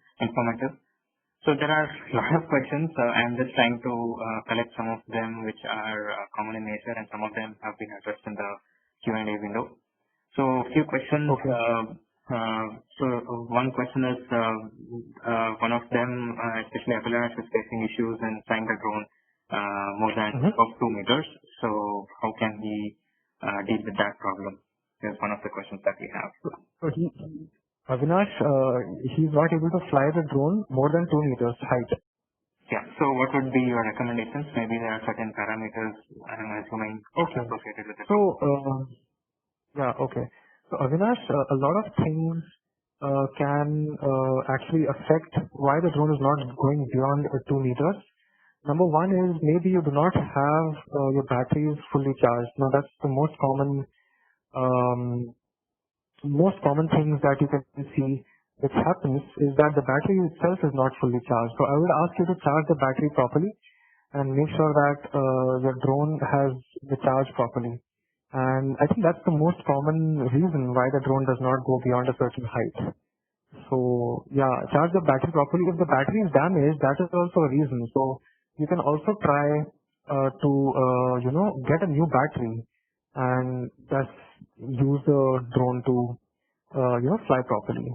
So there are a lot of questions. I'm just trying to collect some of them which are common in nature, and some of them have been addressed in the Q&A window. So a few questions. Okay. So one question is, one of them, especially Abhilash, is facing issues in flying the drone more than 2 meters. So how can he deal with that problem? Is one of the questions that we have. So Avinash, he's not able to fly the drone more than 2 meters height. Yeah. So what would be your recommendations? Maybe there are certain parameters I'm assuming associated with it. So yeah, okay. So Avinash, a lot of things can actually affect why the drone is not going beyond 2 meters. Number one is maybe you do not have your batteries fully charged. Now that's the most common things that you can see which happens is that the battery itself is not fully charged. So I would ask you to charge the battery properly and make sure that your drone has the charge properly. And I think that's the most common reason why the drone does not go beyond a certain height. So yeah, charge the battery properly. If the battery is damaged, that is also a reason. So you can also try to get a new battery and just use the drone to fly properly.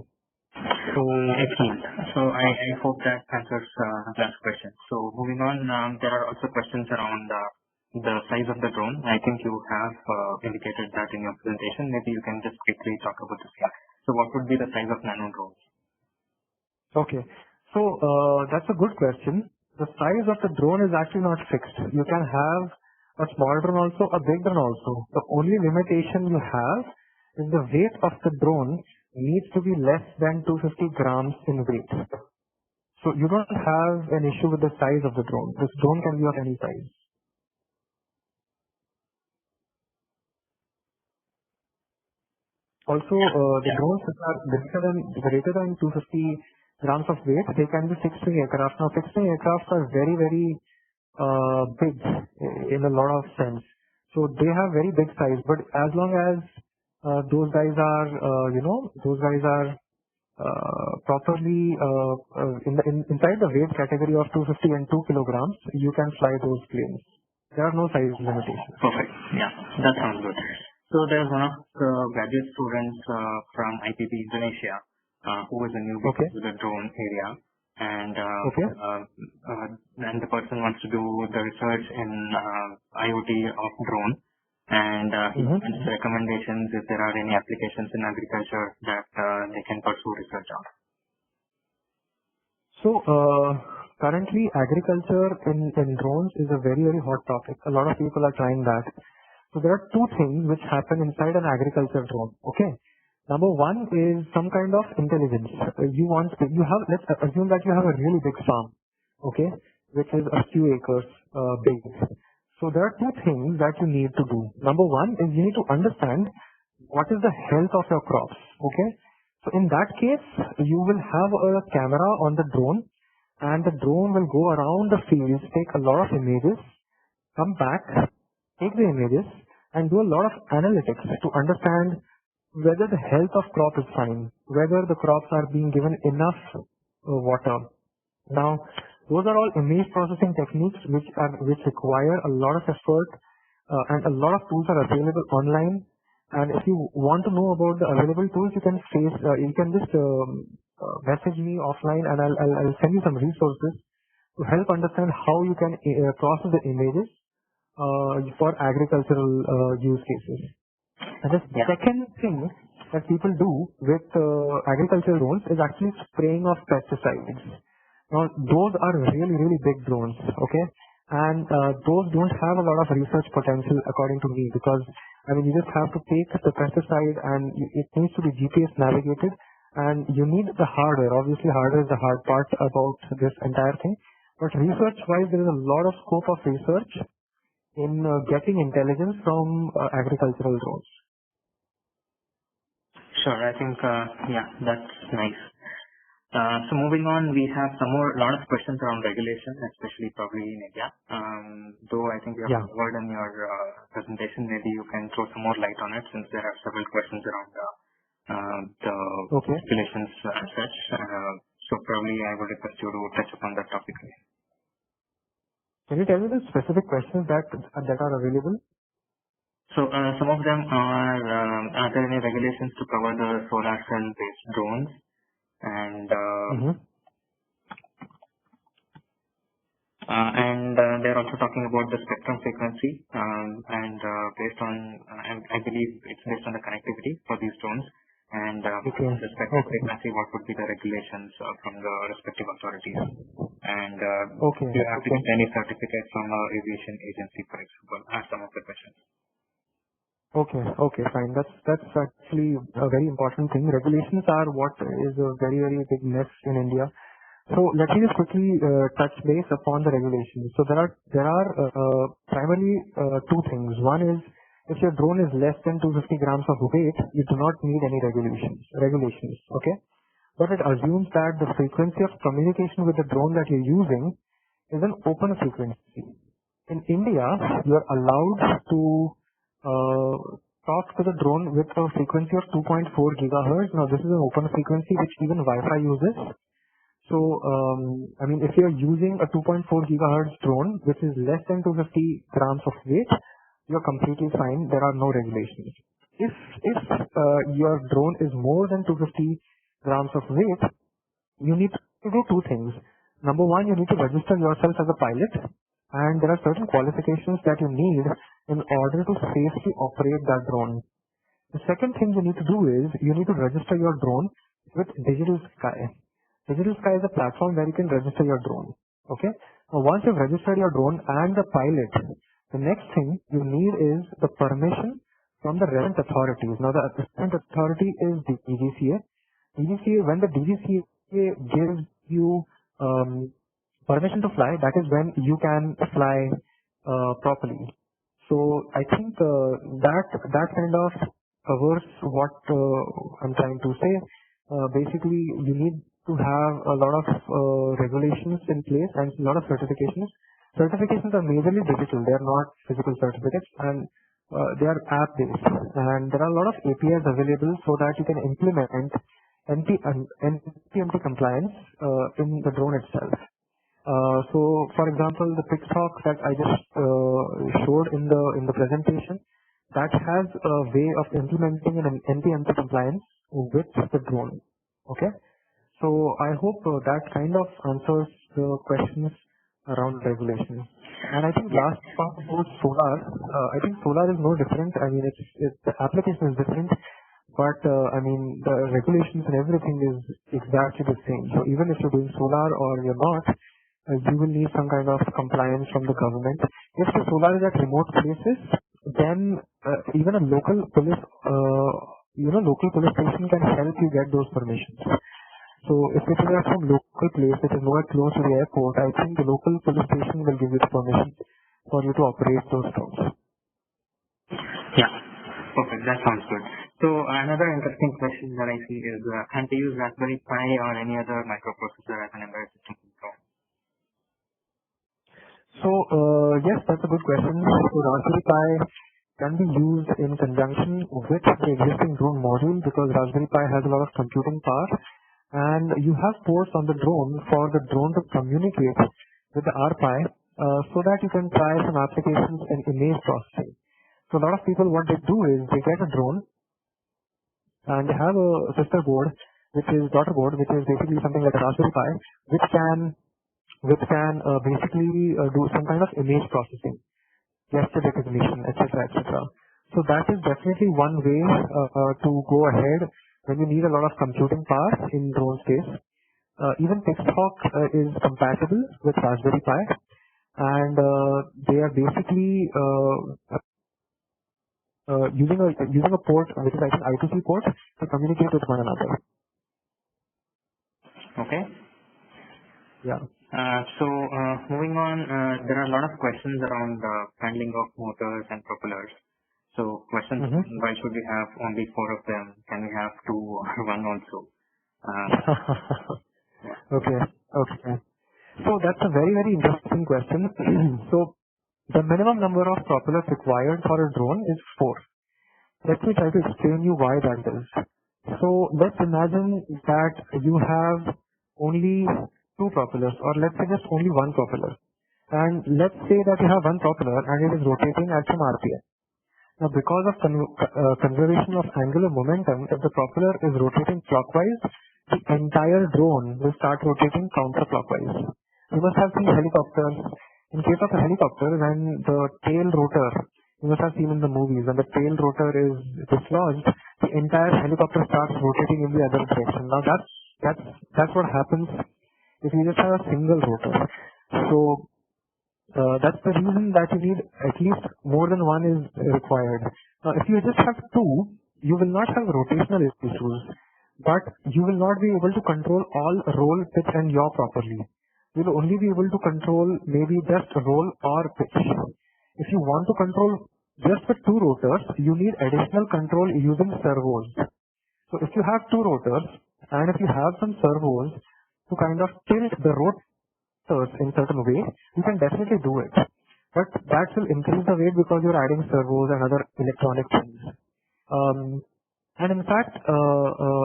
So excellent. So I hope that answers that question. So moving on, there are also questions around the size of the drone. I think you have indicated that in your presentation. Maybe you can just quickly talk about this here. So what would be the size of nano drones? Okay. So that's a good question. The size of the drone is actually not fixed. You can have a small drone also, a big drone also. The only limitation you have is the weight of the drone needs to be less than 250 grams in weight. So you don't have an issue with the size of the drone. This drone can be of any size. Also, the drones that are greater than 250 grams of weight, they can be fixed-wing aircraft. Now, fixed-wing aircraft are very, very big in a lot of sense. So they have very big size, but as long as those guys are, properly inside the weight category of 250 and 2 kilograms, you can fly those planes. There are no size limitations. Perfect. Yeah, that sounds good. So there's one of the graduate students from IPP Indonesia who is a newbie to the drone area, and the person wants to do the research in IoT of drone, and he wants recommendations if there are any applications in agriculture that they can pursue research on. So currently agriculture in drones is a very, very hot topic. A lot of people are trying that. So there are two things which happen inside an agriculture drone. Okay. Number one is some kind of intelligence. Let's assume that you have a really big farm, okay, which is a few acres big. So there are two things that you need to do. Number one is you need to understand what is the health of your crops, okay. So in that case, you will have a camera on the drone, and the drone will go around the fields, take a lot of images, come back, take the images, and do a lot of analytics to understand whether the health of crop is fine, whether the crops are being given enough water. Now, those are all image processing techniques which require a lot of effort, and a lot of tools are available online. And if you want to know about the available tools, you can just message me offline, and I'll send you some resources to help understand how you can process the images for agricultural use cases. And the second thing that people do with agricultural drones is actually spraying of pesticides. Now, those are really, really big drones, okay? And those don't have a lot of research potential according to me, because I mean, you just have to take the pesticide and it needs to be GPS navigated, and you need the hardware. Obviously hardware is the hard part about this entire thing, but research wise there is a lot of scope of research in getting intelligence from agricultural drones. Sure, I think, yeah, that's nice. So moving on, we have a lot of questions around regulation, especially probably in India. Though I think you have covered in your presentation, maybe you can throw some more light on it, since there are several questions around the regulations as such. So probably I would request you to touch upon that topic again. Can you tell me the specific questions that are available? So some of them are there any regulations to cover the solar cell-based drones? And they're also talking about the spectrum frequency, and based on, I believe it's based on the connectivity for these drones, and the spectrum frequency, what would be the regulations from the respective authorities, and do you have to get any certificate from the aviation agency, for example, are some of the questions. Okay, fine. That's actually a very important thing. Regulations are what is a very, very big mess in India. So let me just quickly touch base upon the regulations. So there are primarily two things. One is, if your drone is less than 250 grams of weight, you do not need any regulations. Okay, but it assumes that the frequency of communication with the drone that you're using is an open frequency. In India, you are allowed to talk to the drone with a frequency of 2.4 gigahertz. Now this is an open frequency which even Wi-Fi uses. So, I mean, if you're using a 2.4 gigahertz drone which is less than 250 grams of weight, you're completely fine. There are no regulations. If your drone is more than 250 grams of weight, you need to do two things. Number one, you need to register yourself as a pilot, and there are certain qualifications that you need in order to safely operate that drone. The second thing you need to do is, you need to register your drone with Digital Sky. Digital Sky is a platform where you can register your drone. Okay? Now once you've registered your drone and the pilot, the next thing you need is the permission from the relevant authorities. Now the relevant authority is the DGCA. When the DGCA gives you permission to fly, that is when you can fly properly. So I think that kind of covers what I'm trying to say. Basically, you need to have a lot of regulations in place and a lot of certifications. Certifications are majorly digital; they are not physical certificates, and they are app-based. And there are a lot of APIs available so that you can implement NPMT compliance in the drone itself. So, for example, the PixHawk that I just showed in the presentation, that has a way of implementing an NPMT compliance with the drone. Okay, so I hope that kind of answers the questions around regulations. And I think last part about solar, I think solar is no different. I mean, the application is different, but I mean, the regulations and everything is exactly the same. So even if you're doing solar or you're not, you will need some kind of compliance from the government. If the solar is at remote places, then even a local police, local police station can help you get those permissions. So if it is at some local place, which is nowhere close to the airport, I think the local police station will give you the permission for you to operate those drones. Yeah, perfect. That sounds good. So another interesting question that I see is, can they use Raspberry Pi or any other microprocessor as an embedded system drone? So yes, that's a good question. So Raspberry Pi can be used in conjunction with the existing drone module, because Raspberry Pi has a lot of computing power, and you have ports on the drone for the drone to communicate with the RPi, so that you can try some applications in image processing. So a lot of people, what they do is they get a drone and they have a daughter board, which is basically something like a Raspberry Pi, which can basically do some kind of image processing, gesture recognition, etc., etc. So that is definitely one way to go ahead when you need a lot of computing power in drone space. Even PixHawk is compatible with Raspberry Pi. and they are basically using a port which is I think I2C port to communicate with one another. Okay. Yeah. Moving on, there are a lot of questions around handling of motors and propellers. So questions, why should we have only 4 of them? Can we have 2 or 1 also? Okay. So that's a very, very interesting question. So the minimum number of propellers required for a drone is 4. Let me try to explain you why that is. So let's imagine that you have only 2 propellers, or let's say just only 1 propeller. And let's say that you have 1 propeller and it is rotating at some RPM. Now, because of conservation of angular momentum, if the propeller is rotating clockwise, the entire drone will start rotating counterclockwise. You must have seen helicopters. In case of a helicopter, when the tail rotor, you must have seen in the movies, when the tail rotor is dislodged, the entire helicopter starts rotating in the other direction. Now, that's what happens if you just have a single rotor. So that's the reason that you need at least more than 1 is required. Now, if you just have 2, you will not have rotational issues, but you will not be able to control all roll, pitch, and yaw properly. You will only be able to control maybe just roll or pitch. If you want to control just the 2 rotors, you need additional control using servos. So if you have 2 rotors, and if you have some servos to kind of tilt the in certain way, you can definitely do it. But that will increase the weight because you're adding servos and other electronic things. And in fact,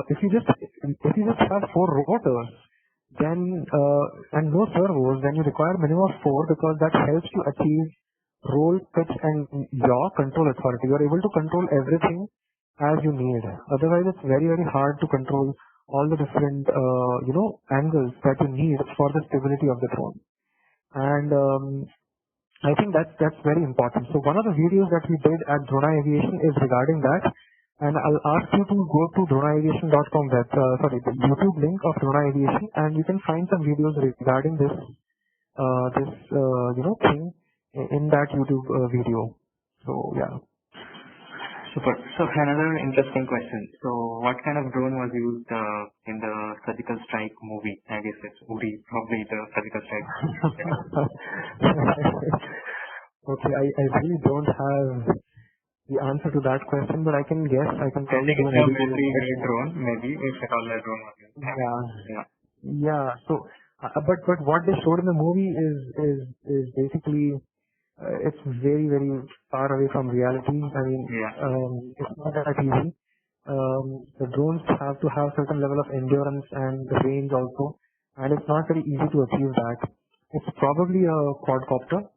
if you just have 4 rotors, then and no servos, then you require minimum of 4 because that helps you achieve roll, pitch, and yaw control authority. You are able to control everything as you need. Otherwise, it's very, very hard to control all the different angles that you need for the stability of the drone. And I think that's very important. So one of the videos that we did at Drona Aviation is regarding that, and I'll ask you to go to dronaaviation.com the YouTube link of Drona Aviation, and you can find some videos regarding this thing in that YouTube video. So yeah. Super. So another interesting question. So what kind of drone was used in the Surgical Strike movie? I guess it's Uri, probably the Surgical Strike. Okay, I really don't have the answer to that question, but I can guess. I can probably do a military drone, maybe, if at all a drone was used. Yeah. So, but what they showed in the movie is basically it's very, very far away from reality. I mean, it's not that easy. The drones have to have certain level of endurance and range also, and it's not very easy to achieve that. It's probably a quadcopter,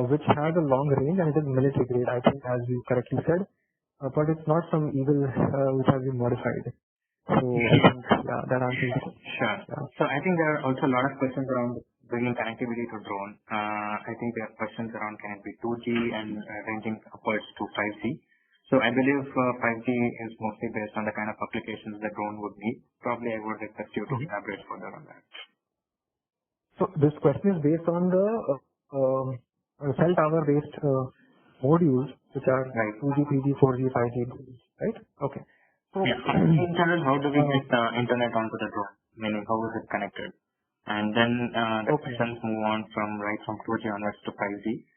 which has a long range and it is military grade, I think, as you correctly said, but it's not some Eagle which has been modified. So I think that answers it. Sure. Yeah. So I think there are also a lot of questions around bringing connectivity to drone. I think there are questions around can it be 2G and ranging upwards to 5G. So I believe 5G is mostly based on the kind of applications the drone would need. Probably I would request you to elaborate further on that. So this question is based on the cell tower based modules, which are 2G, 3G, 4G, 5G, right? Okay. So in general, how do we get internet onto the drone? Meaning, how is it connected? And then the questions move on from 2G onwards to 5G.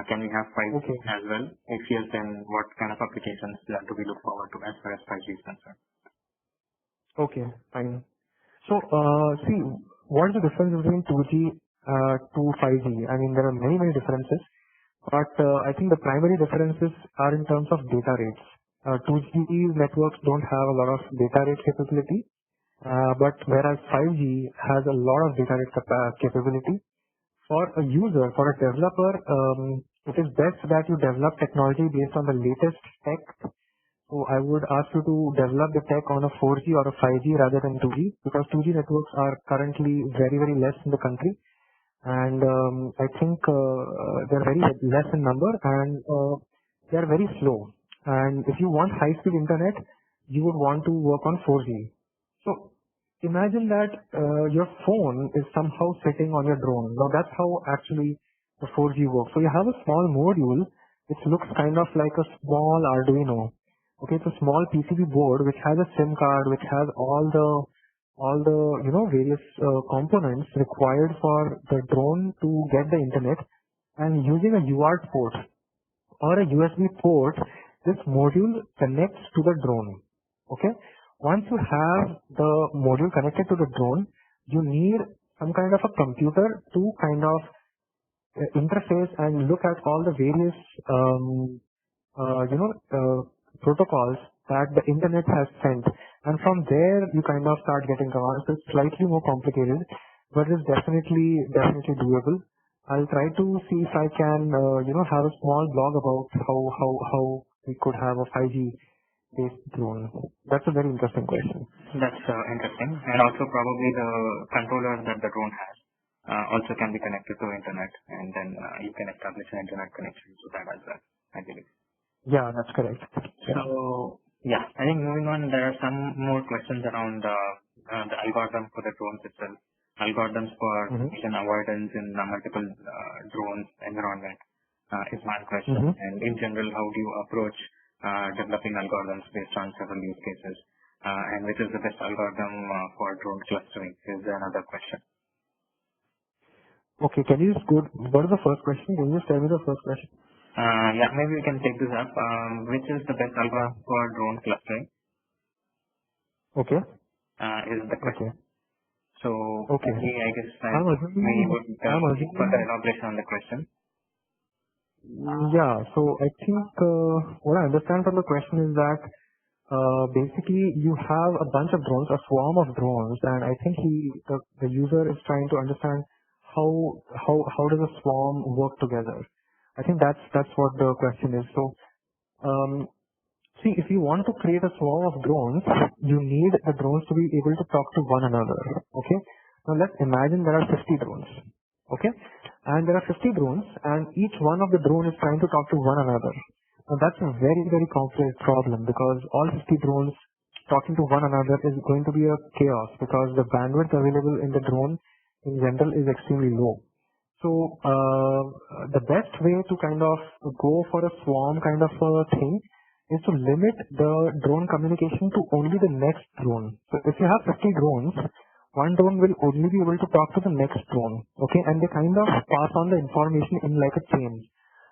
Can we have 5G as well? If yes, then what kind of applications do we look forward to as far as 5G is concerned? Okay, fine. So, see, what is the difference between 2G to 5G? I mean, there are many, many differences, but I think the primary differences are in terms of data rates. 2G networks don't have a lot of data rate capability, but whereas 5G has a lot of data rate capability. For a user, for a developer, it is best that you develop technology based on the latest tech. So I would ask you to develop the tech on a 4G or a 5G rather than 2G, because 2G networks are currently very, very less in the country. And I think they're very less in number, and they're very slow. And if you want high-speed internet, you would want to work on 4G. So imagine that your phone is somehow sitting on your drone. Now that's how actually the 4G works. So you have a small module which looks kind of like a small Arduino. Okay, it's a small PCB board which has a SIM card, which has all the various components required for the drone to get the internet, and using a UART port or a USB port, this module connects to the drone. Okay, once you have the module connected to the drone, you need some kind of a computer to kind of interface and look at all the various protocols that the internet has sent, and from there you kind of start getting commands. It's slightly more complicated, but it's definitely doable. I'll try to see if I can have a small blog about how we could have a 5G based drone. That's a very interesting question. That's interesting, and also probably the controller that the drone has also can be connected to internet, and then you can establish an internet connection to that as well, I believe. Yeah, that's correct. So yeah, I think moving on, there are some more questions around the algorithm for the drones itself, algorithms for collision avoidance in multiple drones environment is one question, and in general, how do you approach developing algorithms based on several use cases, and which is the best algorithm for drone clustering is another question. Okay, can you just what is the first question? Can you just tell me the first question? Yeah, maybe we can take this up. Which is the best algorithm for drone clustering? Okay. Is the question. Okay. So, okay. I guess we would further elaboration on the question. Yeah, so I think what I understand from the question is that basically you have a bunch of drones, a swarm of drones, and I think the user is trying to understand how does a swarm work together. I think that's what the question is. So, see, if you want to create a swarm of drones, you need the drones to be able to talk to one another. Okay. Now let's imagine there are 50 drones. Okay, and there are 50 drones, and each one of the drone is trying to talk to one another. Now that's a very complex problem, because all 50 drones talking to one another is going to be a chaos, because the bandwidth available in the drone in general is extremely low. So the best way to kind of go for a swarm kind of a thing is to limit the drone communication to only the next drone. So if you have 50 drones, one drone will only be able to talk to the next drone. Okay, and they kind of pass on the information in like a chain.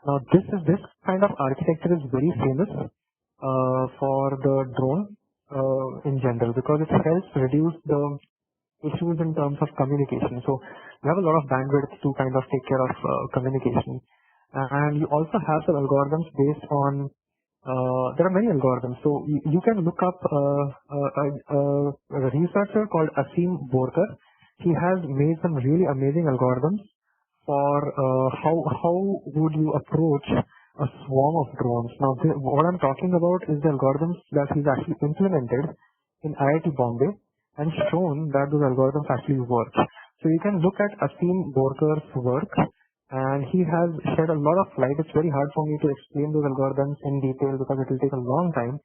Now this kind of architecture is very famous for the drone in general, because it helps reduce the issues in terms of communication. So you have a lot of bandwidth to kind of take care of communication, and you also have some algorithms based on there are many algorithms. So you can look up a researcher called Asim Borkar. He has made some really amazing algorithms for how would you approach a swarm of drones. Now what I'm talking about is the algorithms that he's actually implemented in IIT Bombay and shown that those algorithms actually work. So you can look at Asim Borkar's work, and he has shed a lot of light. It's very hard for me to explain those algorithms in detail because it will take a long time,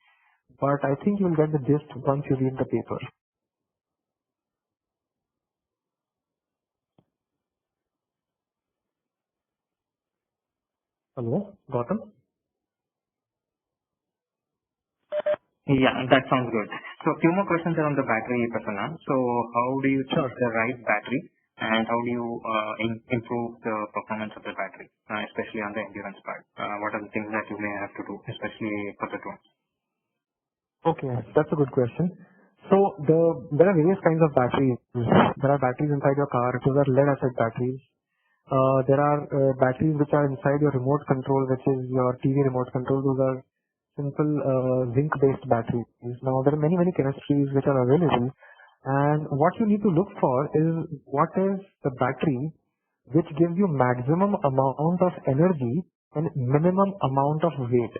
but I think you will get the gist once you read the paper. Hello, Gautam? Yeah, that sounds good. So a few more questions around the battery, Prasanna. So how do you choose the right battery, and how do you improve the performance of the battery, especially on the endurance part? What are the things that you may have to do, especially for the drones? Okay, that's a good question. So there are various kinds of batteries. There are batteries inside your car. Those are lead acid batteries. There are batteries which are inside your remote control, which is your TV remote control. Those are simple zinc-based batteries. Now there are many chemistries which are available, and what you need to look for is what is the battery which gives you maximum amount of energy and minimum amount of weight,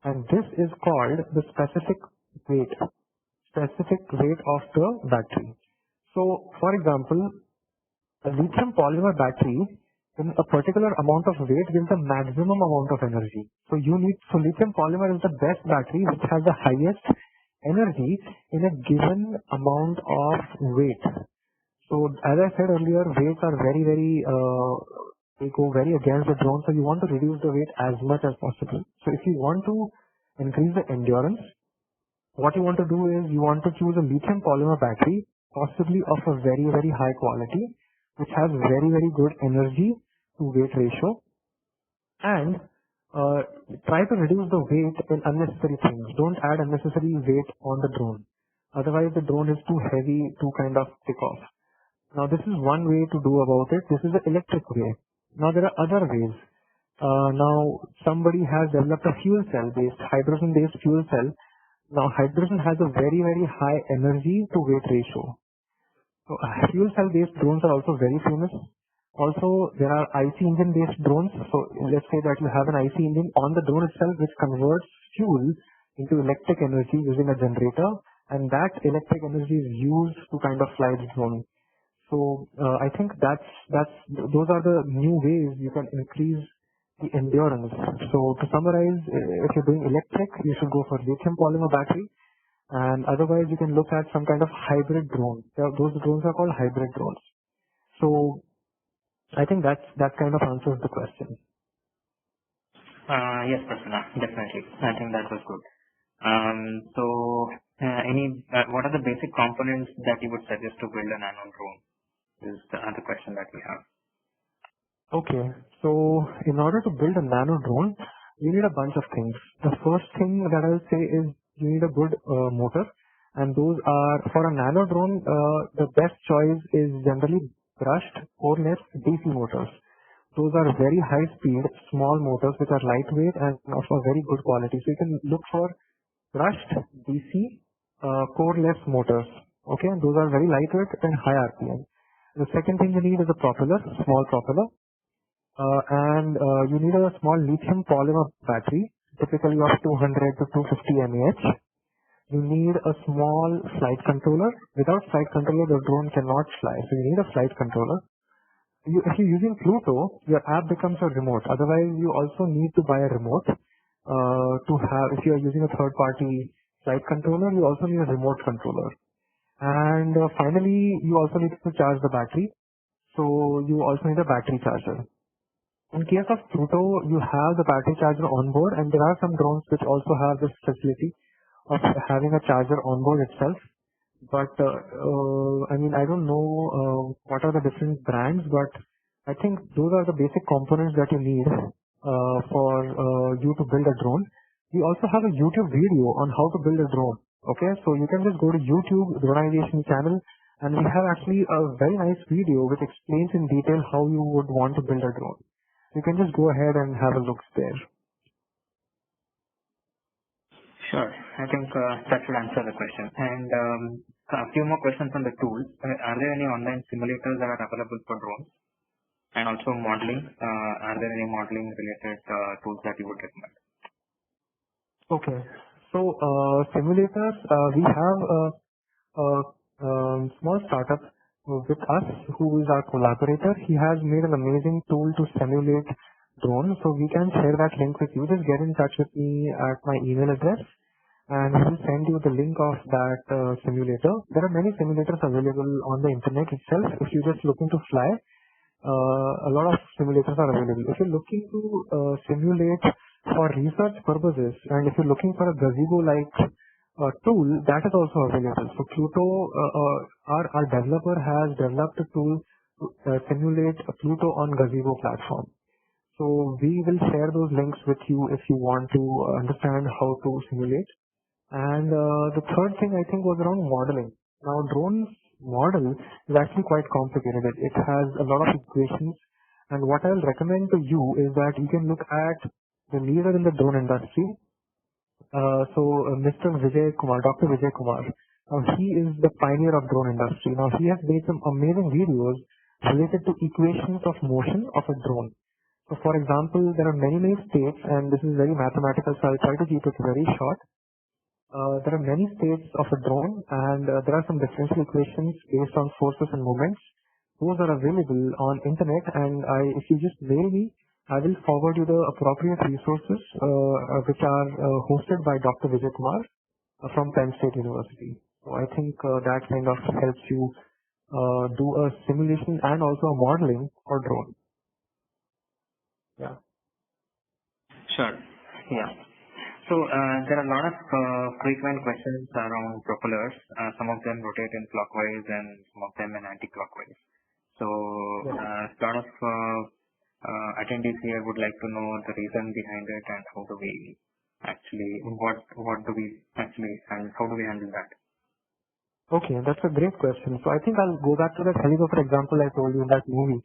and this is called the specific weight of the battery. So for example, a lithium polymer battery in a particular amount of weight gives the maximum amount of energy. So lithium polymer is the best battery which has the highest energy in a given amount of weight. So as I said earlier, weights are they go very against the drone. So you want to reduce the weight as much as possible. So if you want to increase the endurance, what you want to do is you want to choose a lithium polymer battery, possibly of a very high quality, which has very good energy to weight ratio, and try to reduce the weight in unnecessary things. Don't add unnecessary weight on the drone. Otherwise, the drone is too heavy to kind of take off. Now, this is one way to do about it. This is the electric way. Now, there are other ways. Now, somebody has developed a fuel cell-based, hydrogen-based fuel cell. Now, hydrogen has a very high energy to weight ratio. So, fuel cell-based drones are also very famous. Also, there are IC engine-based drones. So, let's say that you have an IC engine on the drone itself, which converts fuel into electric energy using a generator, and that electric energy is used to kind of fly the drone. So, I think those are the new ways you can increase the endurance. So, to summarize, if you're doing electric, you should go for lithium polymer battery. And otherwise, you can look at some kind of hybrid drone. Those drones are called hybrid drones. So I think that kind of answers the question. Yes, Prasanna, definitely. I think that was good. What are the basic components that you would suggest to build a nano drone? Is the other question that we have. Okay, so in order to build a nano drone, you need a bunch of things. The first thing that I'll say is you need a good motor, and those are, for a nano drone, the best choice is generally brushed coreless DC motors. Those are very high speed, small motors which are lightweight and of a very good quality. So you can look for brushed DC coreless motors. Okay, those are very lightweight and high RPM. The second thing you need is a propeller, small propeller. And you need a small lithium polymer battery, typically of 200 to 250 mAh. You need a small flight controller. Without flight controller, the drone cannot fly. So you need a flight controller. If you're using Pluto, your app becomes a remote. Otherwise, you also need to buy a remote to have. If you are using a third-party flight controller, you also need a remote controller. And finally, you also need to charge the battery. So you also need a battery charger. In case of Pluto, you have the battery charger on board, and there are some drones which also have this facility of having a charger on board itself. But I don't know what are the different brands, but I think those are the basic components that you need for you to build a drone. We also have a YouTube video on how to build a drone. Okay, so you can just go to YouTube Dronization channel, and we have actually a very nice video which explains in detail how you would want to build a drone. You can just go ahead and have a look there. Sure. I think that should answer the question. And a few more questions on the tools. Are there any online simulators that are available for drones? And also modeling. Are there any modeling related tools that you would recommend? Okay. So simulators, we have a small startup with us who is our collaborator. He has made an amazing tool to simulate drones. So we can share that link with you. Just get in touch with me at my email address, and we will send you the link of that simulator. There are many simulators available on the internet itself. If you're just looking to fly, a lot of simulators are available. If you're looking to simulate for research purposes, and if you're looking for a gazebo-like tool, that is also available. So Pluto, our developer has developed a tool to simulate a Pluto on Gazebo platform. So we will share those links with you if you want to understand how to simulate. And the third thing I think was around modeling. Now drones model is actually quite complicated. It has a lot of equations, and what I'll recommend to you is that you can look at the leader in the drone industry. Mr. Vijay Kumar, Dr. Vijay Kumar, he is the pioneer of drone industry. Now he has made some amazing videos related to equations of motion of a drone. So for example, there are many states, and this is very mathematical, so I'll try to keep it very short. There are many states of a drone, and there are some differential equations based on forces and moments. Those are available on internet, and if you just mail me, I will forward you the appropriate resources which are hosted by Dr. Vijay Kumar. from Penn State University. So I think that kind of helps you do a simulation and also a modeling for drone. Yeah. Sure. Yeah. So there are a lot of frequent questions around propellers. Some of them rotate in clockwise and some of them in anti-clockwise. So a lot of attendees here would like to know the reason behind it and how do we actually, what do we actually, and how do we handle that? Okay, that's a great question. So I think I'll go back to that helicopter example I told you in that movie.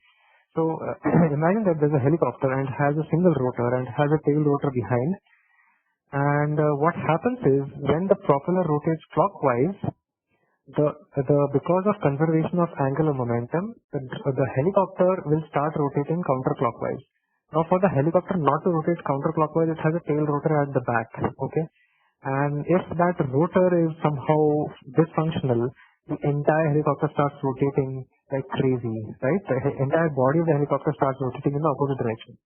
So imagine that there's a helicopter and has a single rotor and has a tail rotor behind. And what happens is when the propeller rotates clockwise, because of conservation of angular momentum, the helicopter will start rotating counterclockwise. Now, for the helicopter not to rotate counterclockwise, it has a tail rotor at the back. Okay, and if that rotor is somehow dysfunctional, the entire helicopter starts rotating like crazy, right? The entire body of the helicopter starts rotating in the opposite direction.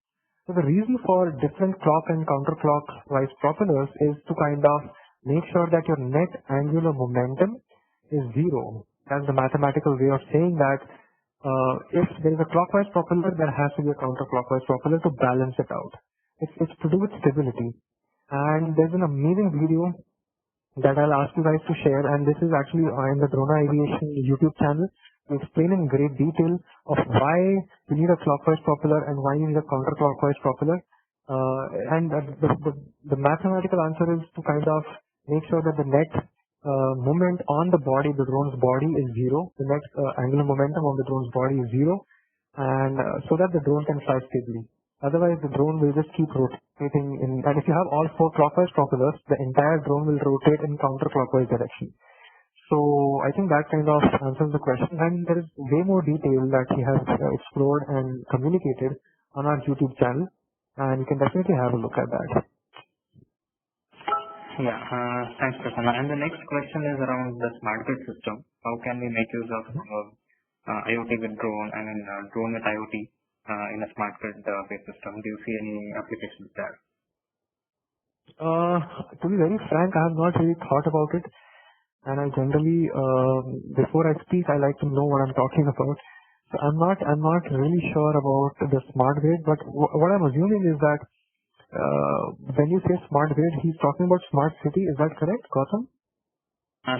So the reason for different clock and counterclockwise propellers is to kind of make sure that your net angular momentum is zero. That's the mathematical way of saying that if there is a clockwise propeller, there has to be a counterclockwise propeller to balance it out. It's to do with stability. And there's an amazing video that I'll ask you guys to share, and this is actually in the Drona Aviation YouTube channel. We explain in great detail of why you need a clockwise propeller and why you need a counterclockwise propeller. And the mathematical answer is to kind of make sure that the net moment on the body, the drone's body, is zero. The net angular momentum on the drone's body is zero, and so that the drone can fly stably. Otherwise, the drone will just keep rotating and if you have all four clockwise propellers, the entire drone will rotate in counterclockwise direction. So I think that kind of answers the question, and there is way more detail that he has explored and communicated on our YouTube channel, and you can definitely have a look at that. Yeah, thanks, Prasanna. And the next question is around the smart grid system. How can we make use of IoT with drone, drone with IoT in a smart grid based system? Do you see any applications there? To be very frank, I have not really thought about it. And I generally, before I speak, I like to know what I'm talking about. So I'm not really sure about the smart grid, but what I'm assuming is that when you say smart grid, he's talking about smart city. Is that correct, Gautam?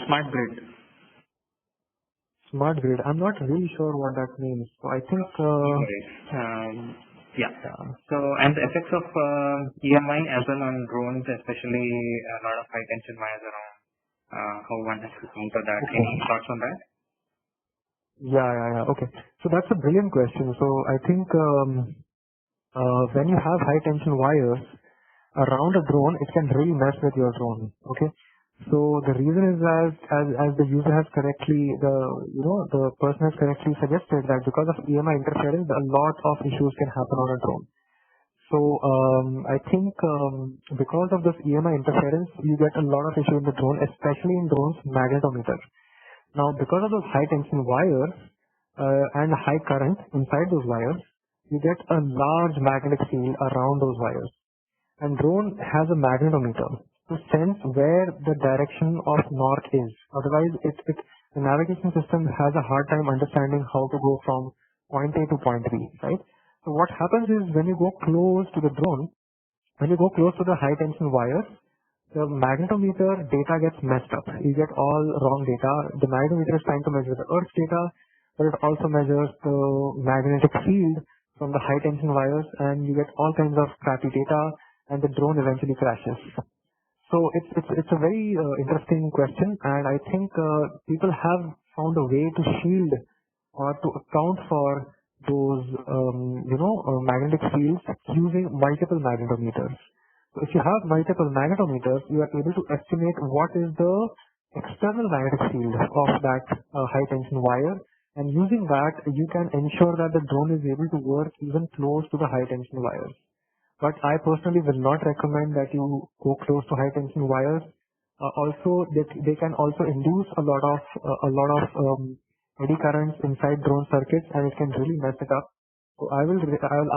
Smart grid. Smart grid. I'm not really sure what that means. So I think. Yeah. So, and the effects of EMI as well on drones, especially a lot of high tension wires around. How one has to counter that. Okay. Any thoughts on that? Yeah. Okay. So that's a brilliant question. So I think when you have high tension wires around a drone, it can really mess with your drone. Okay. So the reason is as the user has correctly, the person has correctly suggested that because of EMI interference, a lot of issues can happen on a drone. So I think because of this EMI interference, you get a lot of issue in the drone, especially in drones magnetometer. Now, because of those high tension wires and high current inside those wires, you get a large magnetic field around those wires. And drone has a magnetometer to sense where the direction of north is. Otherwise, the navigation system has a hard time understanding how to go from point A to point B, right? So what happens is when you go close to the drone, when you go close to the high tension wires, the magnetometer data gets messed up. You get all wrong data. The magnetometer is trying to measure the Earth's data, but it also measures the magnetic field from the high tension wires, and you get all kinds of crappy data, and the drone eventually crashes. So it's a very interesting question, and I think people have found a way to shield or to account for those magnetic fields using multiple magnetometers. So if you have multiple magnetometers, you are able to estimate what is the external magnetic field of that high tension wire, and using that you can ensure that the drone is able to work even close to the high tension wires. But I personally will not recommend that you go close to high tension wires. Also, they can also induce a lot of eddy currents inside drone circuits, and it can really mess it up. So I will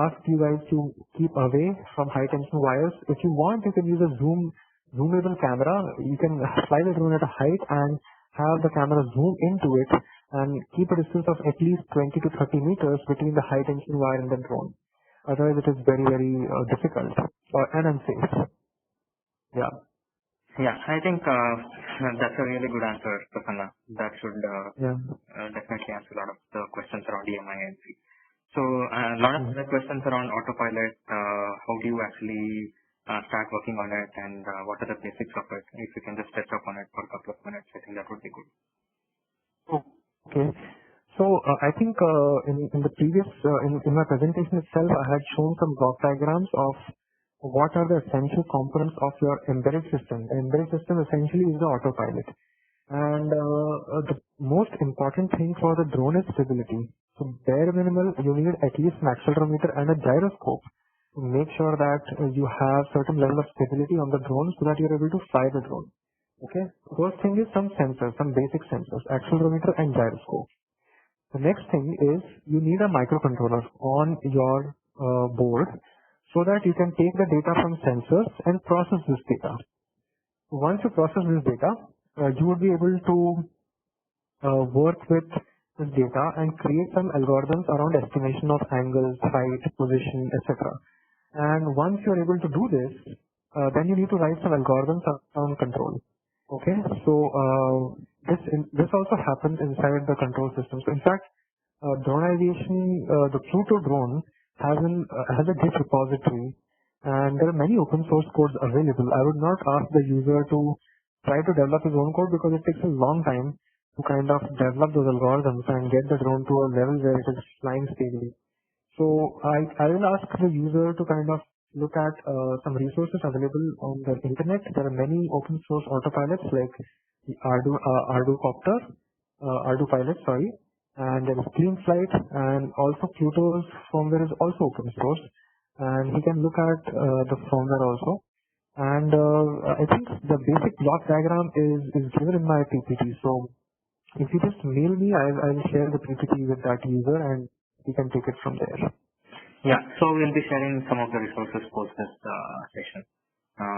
ask you guys to keep away from high tension wires. If you want, you can use a zoom zoomable camera. You can fly the drone at a height and have the camera zoom into it and keep a distance of at least 20 to 30 meters between the high tension wire and the drone. Otherwise, it is very, very difficult and unsafe. Yeah. Yeah, I think that's a really good answer, Prasanna. That should definitely answer a lot of the questions around EMI and C. So a lot of other questions around autopilot. How do you actually start working on it, and what are the basics of it? If you can just touch up on it for a couple of minutes, I think that would be good. Okay. So I think in the previous in my presentation itself, I had shown some block diagrams of what are the essential components of your embedded system. The embedded system essentially is the autopilot, and the most important thing for the drone is stability. So bare minimal, you need at least an accelerometer and a gyroscope to make sure that you have certain level of stability on the drone so that you're able to fly the drone. Okay. First thing is some sensors, some basic sensors, accelerometer and gyroscope. The next thing is you need a microcontroller on your board so that you can take the data from sensors and process this data. Once you process this data, you would be able to work with this data and create some algorithms around estimation of angles, height, position, etc. And once you're able to do this, then you need to write some algorithms around control. Okay, so this also happens inside the control system. So in fact, drone aviation, the Pluto drone has a Git repository, and there are many open source codes available. I would not ask the user to try to develop his own code because it takes a long time to kind of develop those algorithms and get the drone to a level where it is flying stably. So I will ask the user to kind of look at some resources available on the internet. There are many open source autopilots like the Ardu Pilot, sorry, and there is Clean Flight, and also Pluto's firmware is also open source, and he can look at the firmware also. And I think the basic block diagram is given in my PPT. So if you just mail me, I'll share the PPT with that user and he can take it from there. Yeah, so we'll be sharing some of the resources post this session,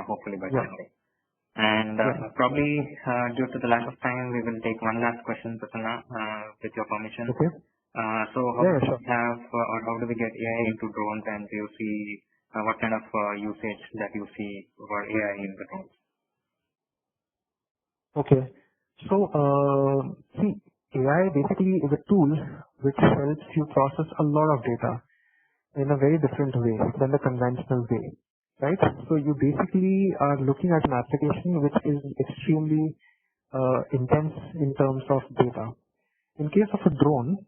hopefully by Sunday. And probably due to the lack of time, we will take one last question, Prasanna, with your permission. Okay. So how do we have, or how do we get AI into drones, and do you see what kind of usage that you see for AI in the drones? Okay. So, see, AI basically is a tool which helps you process a lot of data in a very different way than the conventional way, right? So you basically are looking at an application which is extremely intense in terms of data. In case of a drone,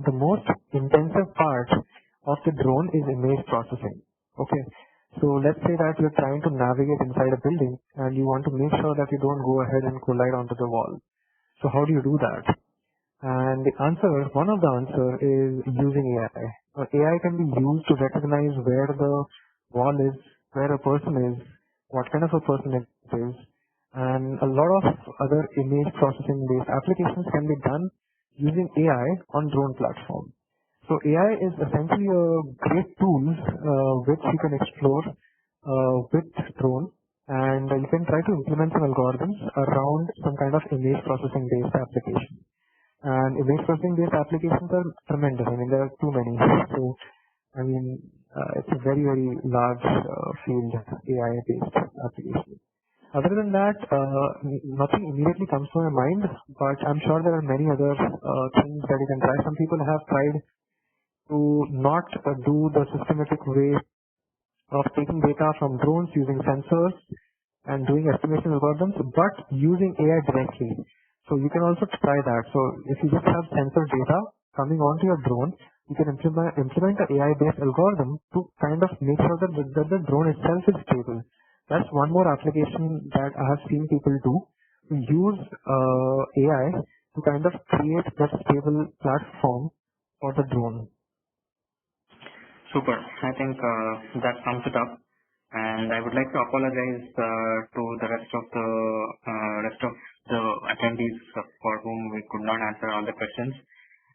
the most intensive part of the drone is image processing. Okay. So let's say that you're trying to navigate inside a building and you want to make sure that you don't go ahead and collide onto the wall. So how do you do that? And the answer, one of the answer is using AI. AI can be used to recognize where the wall is, where a person is, what kind of a person it is, and a lot of other image processing based applications can be done using AI on drone platform. So AI is essentially a great tool which you can explore with drone, and you can try to implement some algorithms around some kind of image processing based application. And image processing based applications are tremendous. I mean, there are too many. So, I mean, it's a very, very large field, AI based application. Other than that, nothing immediately comes to my mind, but I'm sure there are many other things that you can try. Some people have tried to not do the systematic way of taking data from drones using sensors and doing estimation algorithms, but using AI directly. So you can also try that. So if you just have sensor data coming onto your drone, you can implement an AI-based algorithm to kind of make sure that the drone itself is stable. That's one more application that I have seen people do, to use AI to kind of create that stable platform for the drone. Super. I think that sums it up. And I would like to apologize to the rest of the attendees for whom we could not answer all the questions.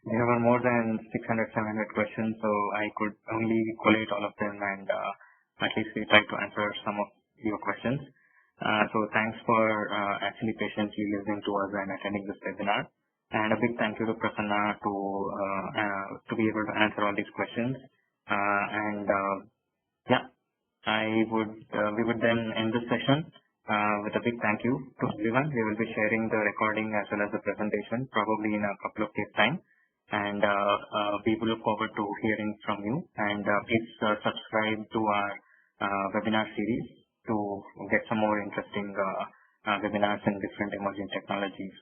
There were more than 600-700 questions, so I could only collate all of them, and at least we tried to answer some of your questions. So thanks for actually patiently listening to us and attending this webinar. And a big thank you to Prasanna to be able to answer all these questions. Yeah, we would then end this session with a big thank you to everyone. We will be sharing the recording as well as the presentation probably in a couple of days' time. And we will look forward to hearing from you. And please subscribe to our webinar series to get some more interesting webinars in different emerging technologies.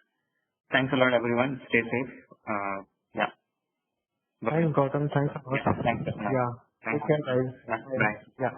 Thanks a lot, everyone. Stay safe. Yeah. Thanks, Gautam. Thanks a lot. Yeah, thanks. Yeah. Thanks. Take care, guys. Yeah, bye. Yeah.